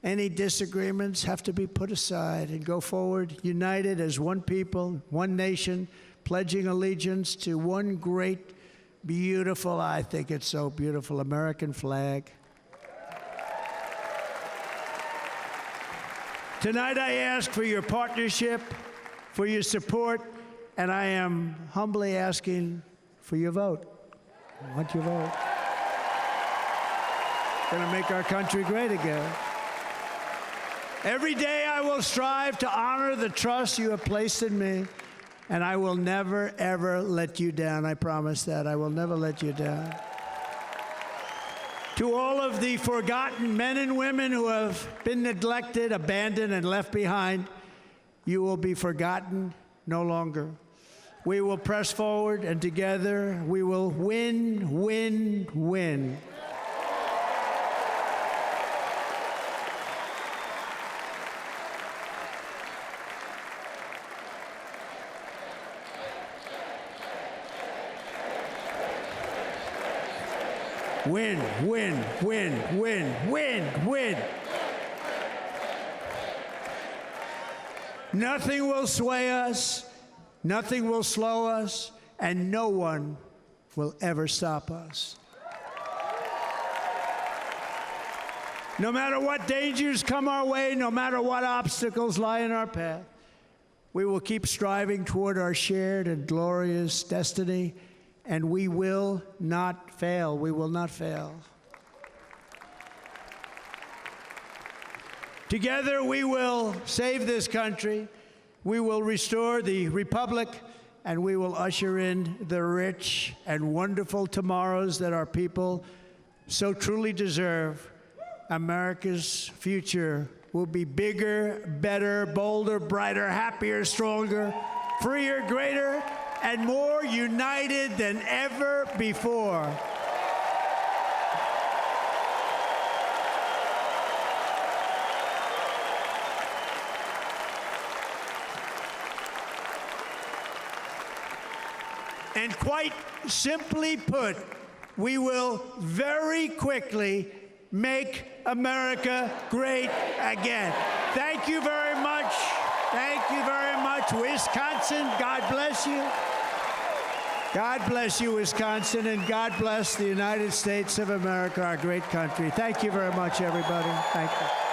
Any disagreements have to be put aside and go forward, united as one people, one nation, pledging allegiance to one great, beautiful, I think it's so beautiful, American flag. Tonight I ask for your partnership, for your support, and I am humbly asking for your vote. I want your vote. Going to make our country great again. Every day I will strive to honor the trust you have placed in me, and I will never, ever let you down. I promise that. I will never let you down. To all of the forgotten men and women who have been neglected, abandoned, and left behind, you will be forgotten no longer. We will press forward, and together we will win, win, win. Win, win, win, win, win, win. Nothing will sway us, nothing will slow us, and no one will ever stop us. No matter what dangers come our way, no matter what obstacles lie in our path, We will keep striving toward our shared and glorious destiny, and we will not fail. We will not fail. Together, we will save this country, we will restore the republic, and we will usher in the rich and wonderful tomorrows that our people so truly deserve. America's future will be bigger, better, bolder, brighter, happier, stronger, freer, greater, and more united than ever before. And quite simply put, we will very quickly make America great again. Thank you very much. Thank you very much, Wisconsin. God bless you. God bless you, Wisconsin, and God bless the United States of America, our great country. Thank you very much, everybody. Thank you.